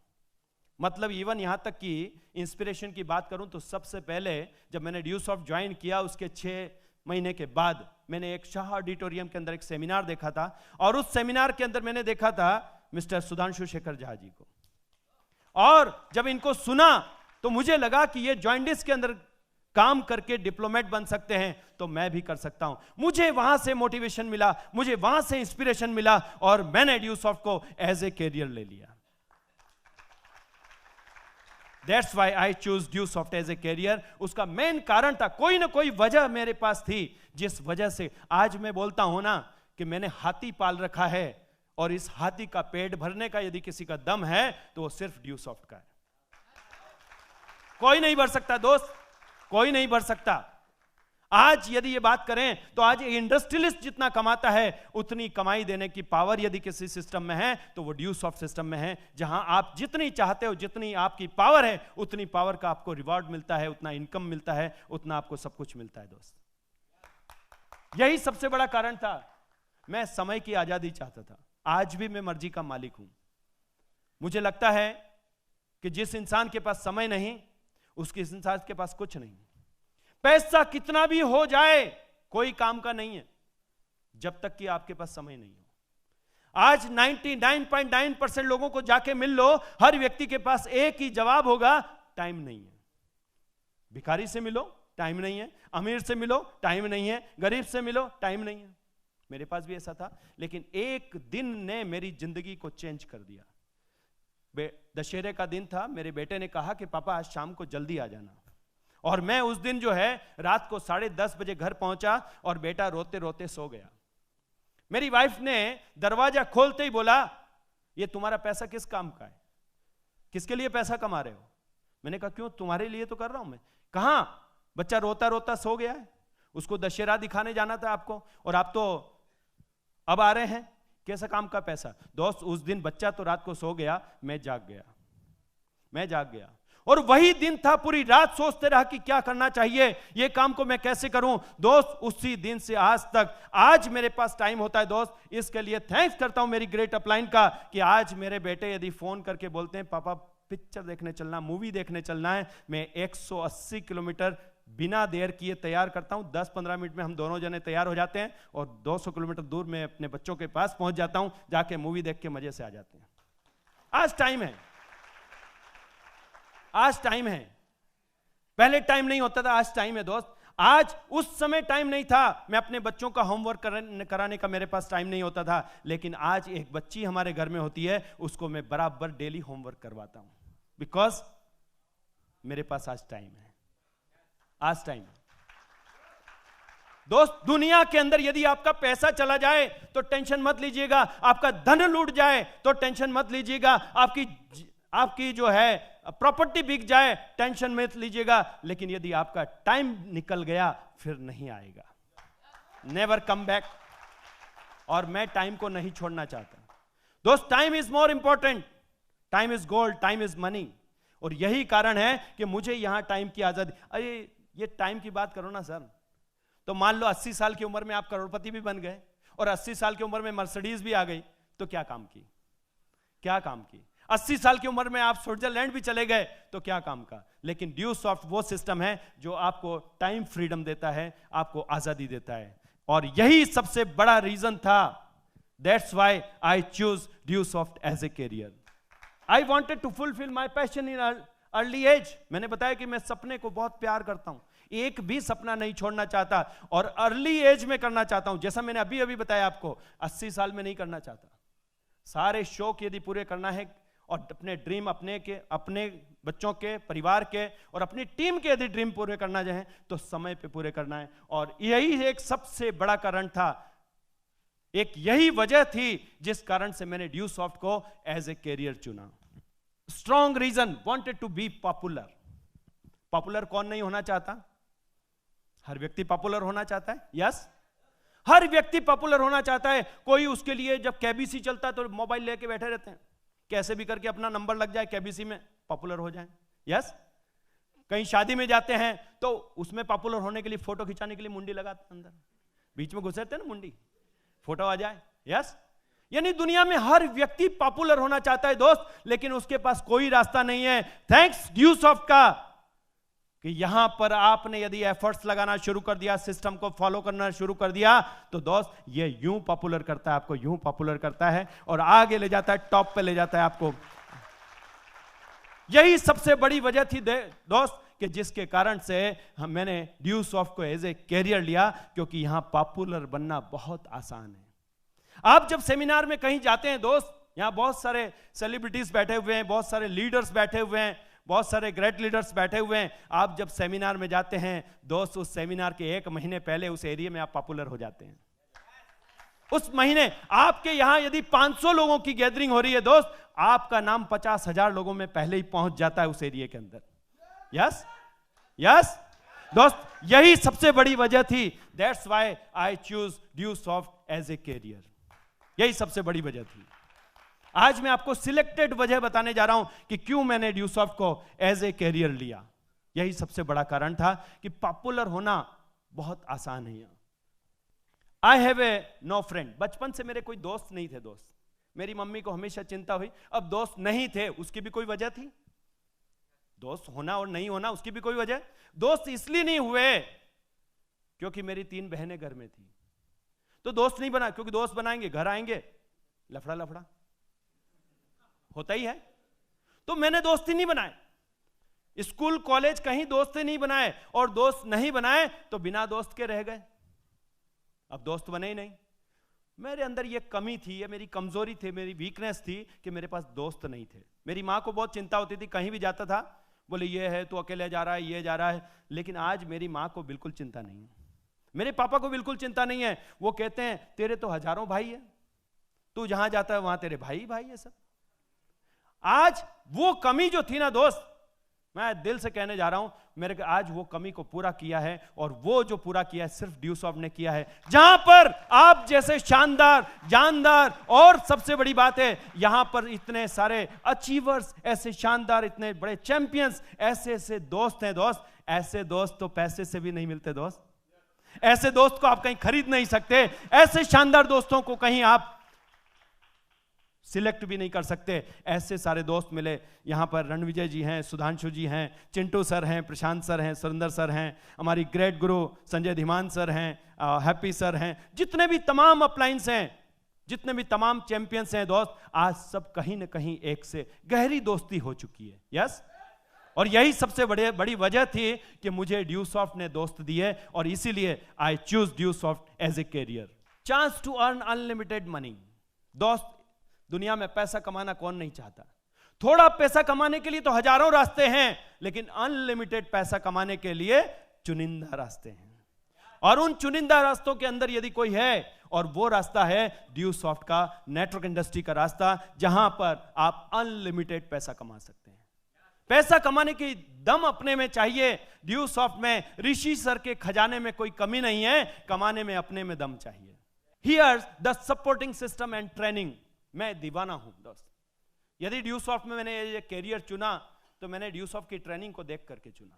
मतलब इवन यहां तक कि इंस्पिरेशन की बात करूं तो सबसे पहले जब मैंने ड्यू सॉफ्ट ज्वाइन किया, उसके 6 महीने के बाद मैंने एक शाह ऑडिटोरियम के अंदर एक सेमिनार देखा था, और उस सेमिनार के अंदर मैंने देखा था मिस्टर सुधांशु शेखर झा जी को। और जब इनको सुना तो मुझे लगा कि ये जॉइंटिस के अंदर काम करके डिप्लोमेट बन सकते हैं, तो मैं भी कर सकता हूं। मुझे वहां से मोटिवेशन मिला, मुझे वहां से इंस्पिरेशन मिला, और मैंने ड्यूसॉफ्ट को एज ए कैरियर ले लिया। That's why I choose Dusoft as a career. उसका मेन कारण था, कोई ना कोई वजह मेरे पास थी, जिस वजह से आज मैं बोलता हूं ना कि मैंने हाथी पाल रखा है, और इस हाथी का पेट भरने का यदि किसी का दम है तो वो सिर्फ ड्यूसॉफ्ट का है। कोई नहीं भर सकता दोस्त, कोई नहीं भर सकता। आज यदि ये बात करें तो आज इंडस्ट्रियलिस्ट जितना कमाता है, उतनी कमाई देने की पावर यदि किसी सिस्टम में है तो वो ड्यूसॉफ्ट सिस्टम में है, जहां आप जितनी चाहते हो, जितनी आपकी पावर है, उतनी पावर का आपको रिवॉर्ड मिलता है, उतना इनकम मिलता है, उतना आपको सब कुछ मिलता है दोस्त। यही सबसे बड़ा कारण था। मैं समय की आजादी चाहता था। आज भी मैं मर्जी का मालिक हूं। मुझे लगता है कि जिस इंसान के पास समय नहीं, उसके इंसान के पास कुछ नहीं। पैसा कितना भी हो जाए कोई काम का नहीं है, जब तक कि आपके पास समय नहीं हो। आज 99.9% लोगों को जाके मिल लो, हर व्यक्ति के पास एक ही जवाब होगा, टाइम नहीं है। भिखारी से मिलो, टाइम नहीं है। अमीर से मिलो, टाइम नहीं है। गरीब से मिलो, टाइम नहीं है। मेरे पास भी ऐसा था, लेकिन एक दिन ने मेरी जिंदगी को चेंज कर दिया। दशहरे का दिन था, मेरे बेटे ने कहा कि पापा आज शाम को जल्दी आ जाना, और मैं उस दिन जो है रात को 10:30 बजे घर पहुंचा, और बेटा रोते रोते सो गया। मेरी वाइफ ने दरवाजा खोलते ही बोला, ये तुम्हारा पैसा किस काम का है, किसके लिए पैसा कमा रहे हो? मैंने कहा क्यों, तुम्हारे लिए तो कर रहा हूं मैं। कहां? बच्चा रोता रोता सो गया है, उसको दशहरा दिखाने जाना था आपको, और आप तो अब आ रहे हैं, कैसा काम का पैसा? दोस्त, उस दिन बच्चा तो रात को सो गया, मैं जाग गया। और वही दिन था, पूरी रात सोचते रहा कि क्या करना चाहिए, ये काम को मैं कैसे करूं। दोस्त, उसी दिन से आज तक, आज मेरे पास टाइम होता है दोस्त। इसके लिए थैंक्स करता हूं मेरी ग्रेट अपलाइन का, कि आज मेरे बेटे यदि फोन करके बोलते हैं पापा पिक्चर देखने चलना, मूवी देखने चलना है, मैं 180 किलोमीटर बिना देर किए तैयार करता हूं। 10-15 मिनट में हम दोनों जने तैयार हो जाते हैं, और 200 किलोमीटर दूर में अपने बच्चों के पास पहुंच जाता हूं, जाके मूवी देख के मजे से आ जाते हैं। आज टाइम है, आज टाइम है। पहले टाइम नहीं होता था, आज टाइम है दोस्त। आज उस समय टाइम नहीं था, मैं अपने बच्चों का होमवर्क कराने का मेरे पास टाइम नहीं होता था, लेकिन आज एक बच्ची हमारे घर में होती है, उसको मैं बराबर डेली होमवर्क करवाता हूं, बिकॉज मेरे पास आज टाइम है। आज टाइम है दोस्त। दुनिया के अंदर यदि आपका पैसा चला जाए तो टेंशन मत लीजिएगा, आपका धन लूट जाए तो टेंशन मत लीजिएगा, आपकी जो है प्रॉपर्टी बिक जाए, टेंशन मत लीजिएगा, लेकिन यदि आपका टाइम निकल गया फिर नहीं आएगा, नेवर कम बैक। और मैं टाइम को नहीं छोड़ना चाहता दोस्त। Time is more important, time is gold, time is money. और यही कारण है कि मुझे यहां टाइम की आजादी। अरे ये टाइम की बात करो ना सर, तो मान लो 80 साल की उम्र में आप करोड़पति भी बन गए, और 80 साल की उम्र में मर्सिडीज भी आ गई, तो क्या काम की? 80 साल की उम्र में आप स्विट्जरलैंड भी चले गए, तो क्या काम का? लेकिन ड्यूसॉफ्ट वो सिस्टम है जो आपको टाइम फ्रीडम देता है, आपको आजादी देता है, और यही सबसे बड़ा रीजन था। That's why I choose Dusoft as a career. I wanted to fulfil my passion in early age. मैंने बताया कि मैं सपने को बहुत प्यार करता हूं, एक भी सपना नहीं छोड़ना चाहता, और अर्ली एज में करना चाहता हूं। जैसा मैंने अभी अभी बताया आपको, 80 साल में नहीं करना चाहता। सारे शौक यदि पूरे करना है, और अपने ड्रीम, अपने बच्चों के, परिवार के, और अपनी टीम के यदि ड्रीम पूरे करना चाहें, तो समय पे पूरे करना है। और यही एक सबसे बड़ा कारण था, एक यही वजह थी जिस कारण से मैंने ड्यूसॉफ्ट को एज ए कैरियर चुना। Strong reason, wanted to be popular. Popular कौन नहीं होना चाहता? हर व्यक्ति पॉपुलर होना चाहता है। यस, हर व्यक्ति पॉपुलर होना चाहता है। कोई उसके लिए जब केबीसी चलता है तो मोबाइल लेके बैठे रहते हैं, कैसे भी करके अपना नंबर लग जाए केबीसी में, पॉपुलर हो जाए। यस, कहीं शादी में जाते हैं तो उसमें पॉपुलर होने के लिए, फोटो खिंचाने के लिए मुंडी लगाते हैं, अंदर बीच में घुसेरते हैं ना मुंडी, फोटो आ जाए। यस, यानी दुनिया में हर व्यक्ति पॉपुलर होना चाहता है दोस्त, लेकिन उसके पास कोई रास्ता नहीं है। थैंक्स ड्यूसॉफ्ट का कि यहां पर आपने यदि एफर्ट्स लगाना शुरू कर दिया, सिस्टम को फॉलो करना शुरू कर दिया, तो दोस्त ये यूं पॉपुलर करता है आपको, यूं पॉपुलर करता है और आगे ले जाता है, टॉप पे ले जाता है आपको। यही सबसे बड़ी वजह थी दोस्त कि जिसके कारण से मैंने ड्यू सॉफ्ट को एज ए कैरियर लिया, क्योंकि यहां पॉपुलर बनना बहुत आसान है। आप जब सेमिनार में कहीं जाते हैं दोस्त, यहां बहुत सारे सेलिब्रिटीज बैठे हुए हैं, बहुत सारे लीडर्स बैठे हुए हैं, बहुत सारे ग्रेट लीडर्स बैठे हुए हैं। आप जब सेमिनार में जाते हैं दोस्त, उस सेमिनार के 1 महीने पहले उस एरिया में आप पॉपुलर हो जाते हैं। उस महीने आपके यहां यदि 500 लोगों की गैदरिंग हो रही है दोस्त, आपका नाम 50,000 लोगों में पहले ही पहुंच जाता है उस एरिया के अंदर। यस यस दोस्त, यही सबसे बड़ी वजह थी। That's why I choose Dusoft as a career. यही सबसे बड़ी वजह थी। आज मैं आपको सिलेक्टेड वजह बताने जा रहा हूं कि क्यों मैंने ड्यू सॉफ्ट को एज ए कैरियर लिया। यही सबसे बड़ा कारण था कि पॉपुलर होना बहुत आसान है। I have a no friend. बचपन से मेरे कोई दोस्त नहीं थे दोस्त। मेरी मम्मी को हमेशा चिंता हुई, अब दोस्त नहीं थे उसकी भी कोई वजह थी। दोस्त होना और नहीं होना उसकी भी कोई वजह। दोस्त इसलिए नहीं हुए क्योंकि मेरी 3 बहनें घर में थी, तो दोस्त नहीं बना, क्योंकि दोस्त बनाएंगे घर आएंगे लफड़ा लफड़ा होता ही है। तो मैंने दोस्त ही नहीं बनाए, स्कूल कॉलेज कहीं दोस्त नहीं बनाए, और दोस्त नहीं बनाए तो बिना दोस्त के रह गए। अब दोस्त बने ही नहीं। मेरे अंदर ये कमी थी, ये मेरी कमजोरी थी, मेरी वीकनेस थी कि मेरे पास दोस्त नहीं थे। मेरी माँ को बहुत चिंता होती थी, कहीं भी जाता था बोले ये है तू अकेले जा रहा है, ये जा रहा है। लेकिन आज मेरी माँ को बिल्कुल चिंता नहीं है, मेरे पापा को बिल्कुल चिंता नहीं है। वो कहते हैं तेरे तो हजारों भाई है, तू जहां जाता है वहां तेरे भाई भाई है सब। आज वो कमी जो थी ना दोस्त, मैं दिल से कहने जा रहा हूं, मेरे को आज वो कमी को पूरा किया है, और वो जो पूरा किया है सिर्फ ड्यू सॉफ्ट ने किया है। जहां पर आप जैसे शानदार, जानदार, और सबसे बड़ी बात है यहां पर इतने सारे अचीवर्स, ऐसे शानदार, इतने बड़े चैंपियंस, ऐसे ऐसे दोस्त हैं दोस्त। ऐसे दोस्त तो पैसे से भी नहीं मिलते दोस्त। ऐसे दोस्त को आप कहीं खरीद नहीं सकते। ऐसे शानदार दोस्तों को कहीं आप सिलेक्ट भी नहीं कर सकते। ऐसे सारे दोस्त मिले यहां पर। रणविजय जी हैं, सुधांशु जी हैं, चिंटू सर हैं, प्रशांत सर हैं, सुरेंद्र सर हैं, हमारी ग्रेट गुरु संजय धीमान सर हैं, हैप्पी सर हैं, जितने भी तमाम अपलाइंस हैं, जितने भी तमाम चैंपियंस हैं दोस्त, आज सब कहीं ना कहीं एक से गहरी दोस्ती हो चुकी है। यस, और यही सबसे बड़ी वजह थी कि मुझे ड्यू सॉफ्ट ने दोस्त दिए, और इसीलिए I choose Dusoft as a career. Chance to earn unlimited money. दोस्त, दुनिया में पैसा कमाना कौन नहीं चाहता। थोड़ा पैसा कमाने के लिए तो हजारों रास्ते हैं, लेकिन अनलिमिटेड पैसा कमाने के लिए चुनिंदा रास्ते हैं। और उन चुनिंदा रास्तों के अंदर यदि कोई है, और वो रास्ता है ड्यू सॉफ्ट का, नेटवर्क इंडस्ट्री का रास्ता, जहां पर आप अनलिमिटेड पैसा कमा सकते हैं। पैसा कमाने की दम अपने में चाहिए। ड्यू सॉफ्ट में ऋषि सर के खजाने में कोई कमी नहीं है, कमाने में अपने में दम चाहिए। Here's the supporting system and training. मैं दीवाना हूं दोस्त। यदि ड्यू सॉफ्ट में मैंने ये कैरियर चुना, तो मैंने ड्यू सॉफ्ट की ट्रेनिंग को देख करके चुना,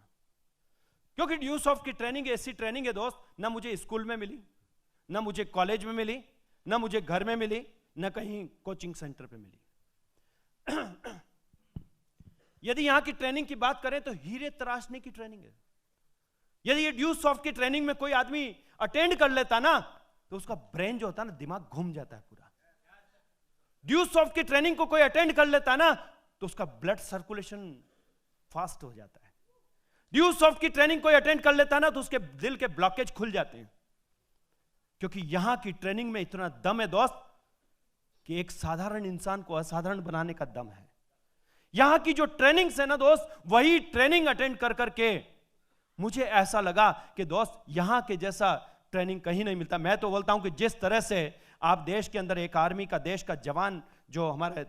क्योंकि ड्यू सॉफ्ट की ट्रेनिंग ऐसी ट्रेनिंग है दोस्त, ना मुझे स्कूल में मिली, ना मुझे कॉलेज में मिली, ना मुझे घर में मिली, ना कहीं कोचिंग सेंटर पे मिली। यदि यहां की ट्रेनिंग की बात करें तो हीरे तराशने की ट्रेनिंग है। यदि ये ड्यू सॉफ्ट की ट्रेनिंग में कोई आदमी अटेंड कर लेता ना, तो उसका ब्रेन जो होता है ना, दिमाग घूम जाता है पूरा। ड्यू सॉफ्ट की ट्रेनिंग को कोई अटेंड कर लेता ना, तो उसका ब्लड सर्कुलेशन फास्ट हो जाता है। ड्यू सॉफ्ट की ट्रेनिंग कोई अटेंड कर लेता ना, तो उसके दिल के ब्लॉकेज खुल जाते हैं, क्योंकि यहां की ट्रेनिंग में इतना दम है दोस्त कि एक साधारण इंसान को असाधारण बनाने का दम है। यहां की जो ट्रेनिंग्स है ना दोस्त, वही ट्रेनिंग अटेंड कर करके मुझे ऐसा लगा कि दोस्त यहां के जैसा ट्रेनिंग कहीं नहीं मिलता। मैं तो बोलता हूं कि जिस तरह से आप देश के अंदर एक आर्मी का, देश का जवान, जो हमारे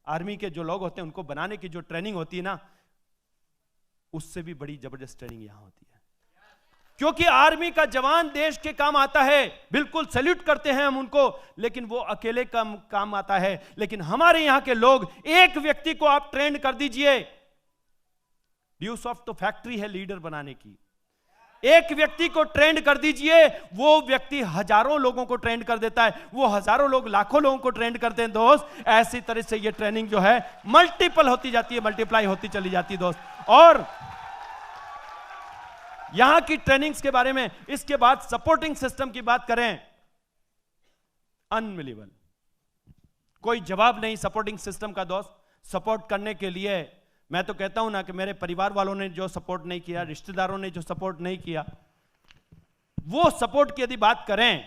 आर्मी के जो लोग होते हैं उनको बनाने की जो ट्रेनिंग होती है ना, उससे भी बड़ी जबरदस्त ट्रेनिंग यहां होती है। क्योंकि आर्मी का जवान देश के काम आता है, बिल्कुल सैल्यूट करते हैं हम उनको, लेकिन वो अकेले काम आता है। लेकिन हमारे यहां के लोग, एक व्यक्ति को आप ट्रेन कर दीजिए, ड्यू सॉफ्ट तो फैक्ट्री है लीडर बनाने की, एक व्यक्ति को ट्रेंड कर दीजिए, वो व्यक्ति हजारों लोगों को ट्रेंड कर देता है, वो हजारों लोग लाखों लोगों को ट्रेंड करते हैं दोस्त। ऐसी तरह से ये ट्रेनिंग जो है मल्टीपल होती जाती है, मल्टीप्लाई होती चली जाती है दोस्त। और यहां की ट्रेनिंग्स के बारे में, इसके बाद सपोर्टिंग सिस्टम की बात करें, अनबिलीवेबल, कोई जवाब नहीं सपोर्टिंग सिस्टम का दोस्त। सपोर्ट करने के लिए मैं तो कहता हूं ना कि मेरे परिवार वालों ने जो सपोर्ट नहीं किया, रिश्तेदारों ने जो सपोर्ट नहीं किया, वो सपोर्ट की यदि बात करें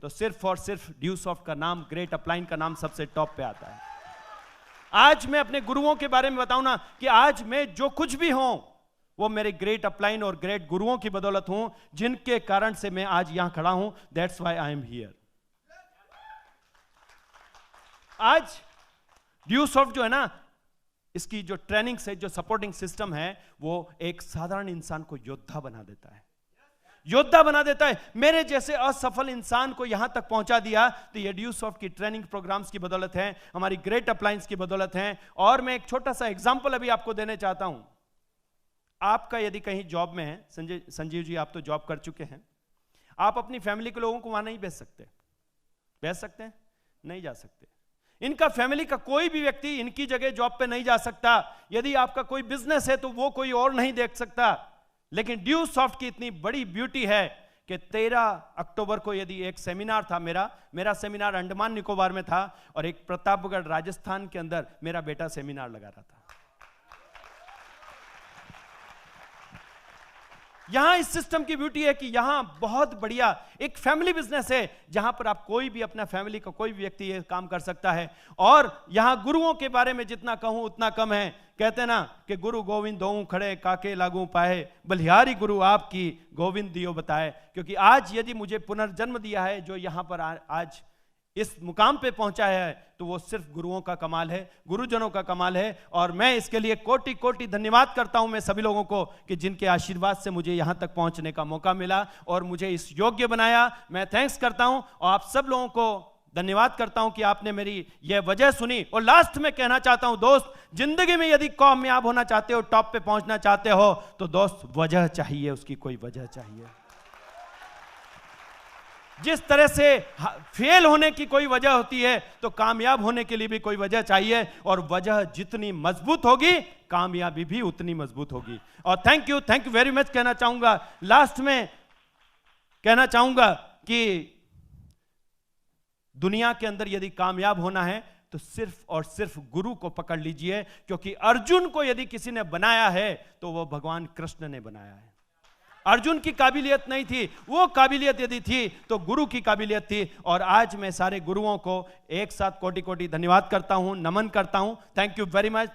तो सिर्फ और सिर्फ ड्यूसॉफ्ट का नाम, ग्रेट अपलाइन का नाम सबसे टॉप पे आता है। आज मैं अपने गुरुओं के बारे में बताऊं ना कि आज मैं जो कुछ भी हूं वो मेरे ग्रेट अपलाइन और ग्रेट गुरुओं की बदौलत हूं, जिनके कारण से मैं आज यहां खड़ा हूं। That's why I am here. आज ड्यूसॉफ्ट जो है ना, इसकी जो ट्रेनिंग से जो सपोर्टिंग सिस्टम है, वो एक साधारण इंसान को योद्धा बना देता है, योद्धा बना देता है। मेरे जैसे असफल इंसान को यहां तक पहुंचा दिया तो ये ड्यूसॉफ्ट की ट्रेनिंग प्रोग्राम्स की बदौलत है, हमारी ग्रेट अप्लायंस की बदौलत है। और मैं एक छोटा सा एग्जांपल अभी आपको देने चाहता हूं। आपका यदि कहीं जॉब में है, संजीव जी आप तो जॉब कर चुके हैं, आप अपनी फैमिली के लोगों को वहां नहीं भेज सकते। भेज सकते हैं? नहीं जा सकते। इनका फैमिली का कोई भी व्यक्ति इनकी जगह जॉब पे नहीं जा सकता। यदि आपका कोई बिजनेस है तो वो कोई और नहीं देख सकता। लेकिन ड्यूसॉफ्ट की इतनी बड़ी ब्यूटी है कि 13 अक्टूबर को यदि एक सेमिनार था, मेरा सेमिनार अंडमान निकोबार में था और एक प्रतापगढ़ राजस्थान के अंदर मेरा बेटा सेमिनार लगा रहा था। यहां इस सिस्टम की ब्यूटी है कि यहां बहुत बढ़िया एक फैमिली बिजनेस है, जहां पर आप कोई भी अपना फैमिली का कोई भी व्यक्ति ये काम कर सकता है। और यहां गुरुओं के बारे में जितना कहूं उतना कम है। कहते ना कि गुरु गोविंद दोऊ खड़े काके लागू पाए, बलिहारी गुरु आपकी गोविंद दियो बताए। क्योंकि आज यदि मुझे पुनर्जन्म दिया है, जो यहां पर आज इस मुकाम पे पहुंचा है, तो वो सिर्फ गुरुओं का कमाल है, गुरुजनों का कमाल है। और मैं इसके लिए कोटि कोटि धन्यवाद करता हूं मैं सभी लोगों को कि जिनके आशीर्वाद से मुझे यहां तक पहुंचने का मौका मिला और मुझे इस योग्य बनाया। मैं थैंक्स करता हूं और आप सब लोगों को धन्यवाद करता हूं कि आपने मेरी यह वजह सुनी। और लास्ट में कहना चाहता हूं, दोस्त, जिंदगी में यदि कामयाब होना चाहते हो, टॉप पे पहुंचना चाहते हो, तो दोस्त वजह चाहिए, उसकी कोई वजह चाहिए। जिस तरह से फेल होने की कोई वजह होती है, तो कामयाब होने के लिए भी कोई वजह चाहिए। और वजह जितनी मजबूत होगी, कामयाबी भी उतनी मजबूत होगी। और थैंक यू वेरी मच कहना चाहूंगा। लास्ट में कहना चाहूंगा कि दुनिया के अंदर यदि कामयाब होना है तो सिर्फ और सिर्फ गुरु को पकड़ लीजिए। क्योंकि अर्जुन को यदि किसी ने बनाया है तो वो भगवान कृष्ण ने बनाया है। अर्जुन की काबिलियत नहीं थी, वो काबिलियत यदि थी तो गुरु की काबिलियत थी। और आज मैं सारे गुरुओं को एक साथ कोटि कोटि धन्यवाद करता हूं, नमन करता हूं। Thank you very much.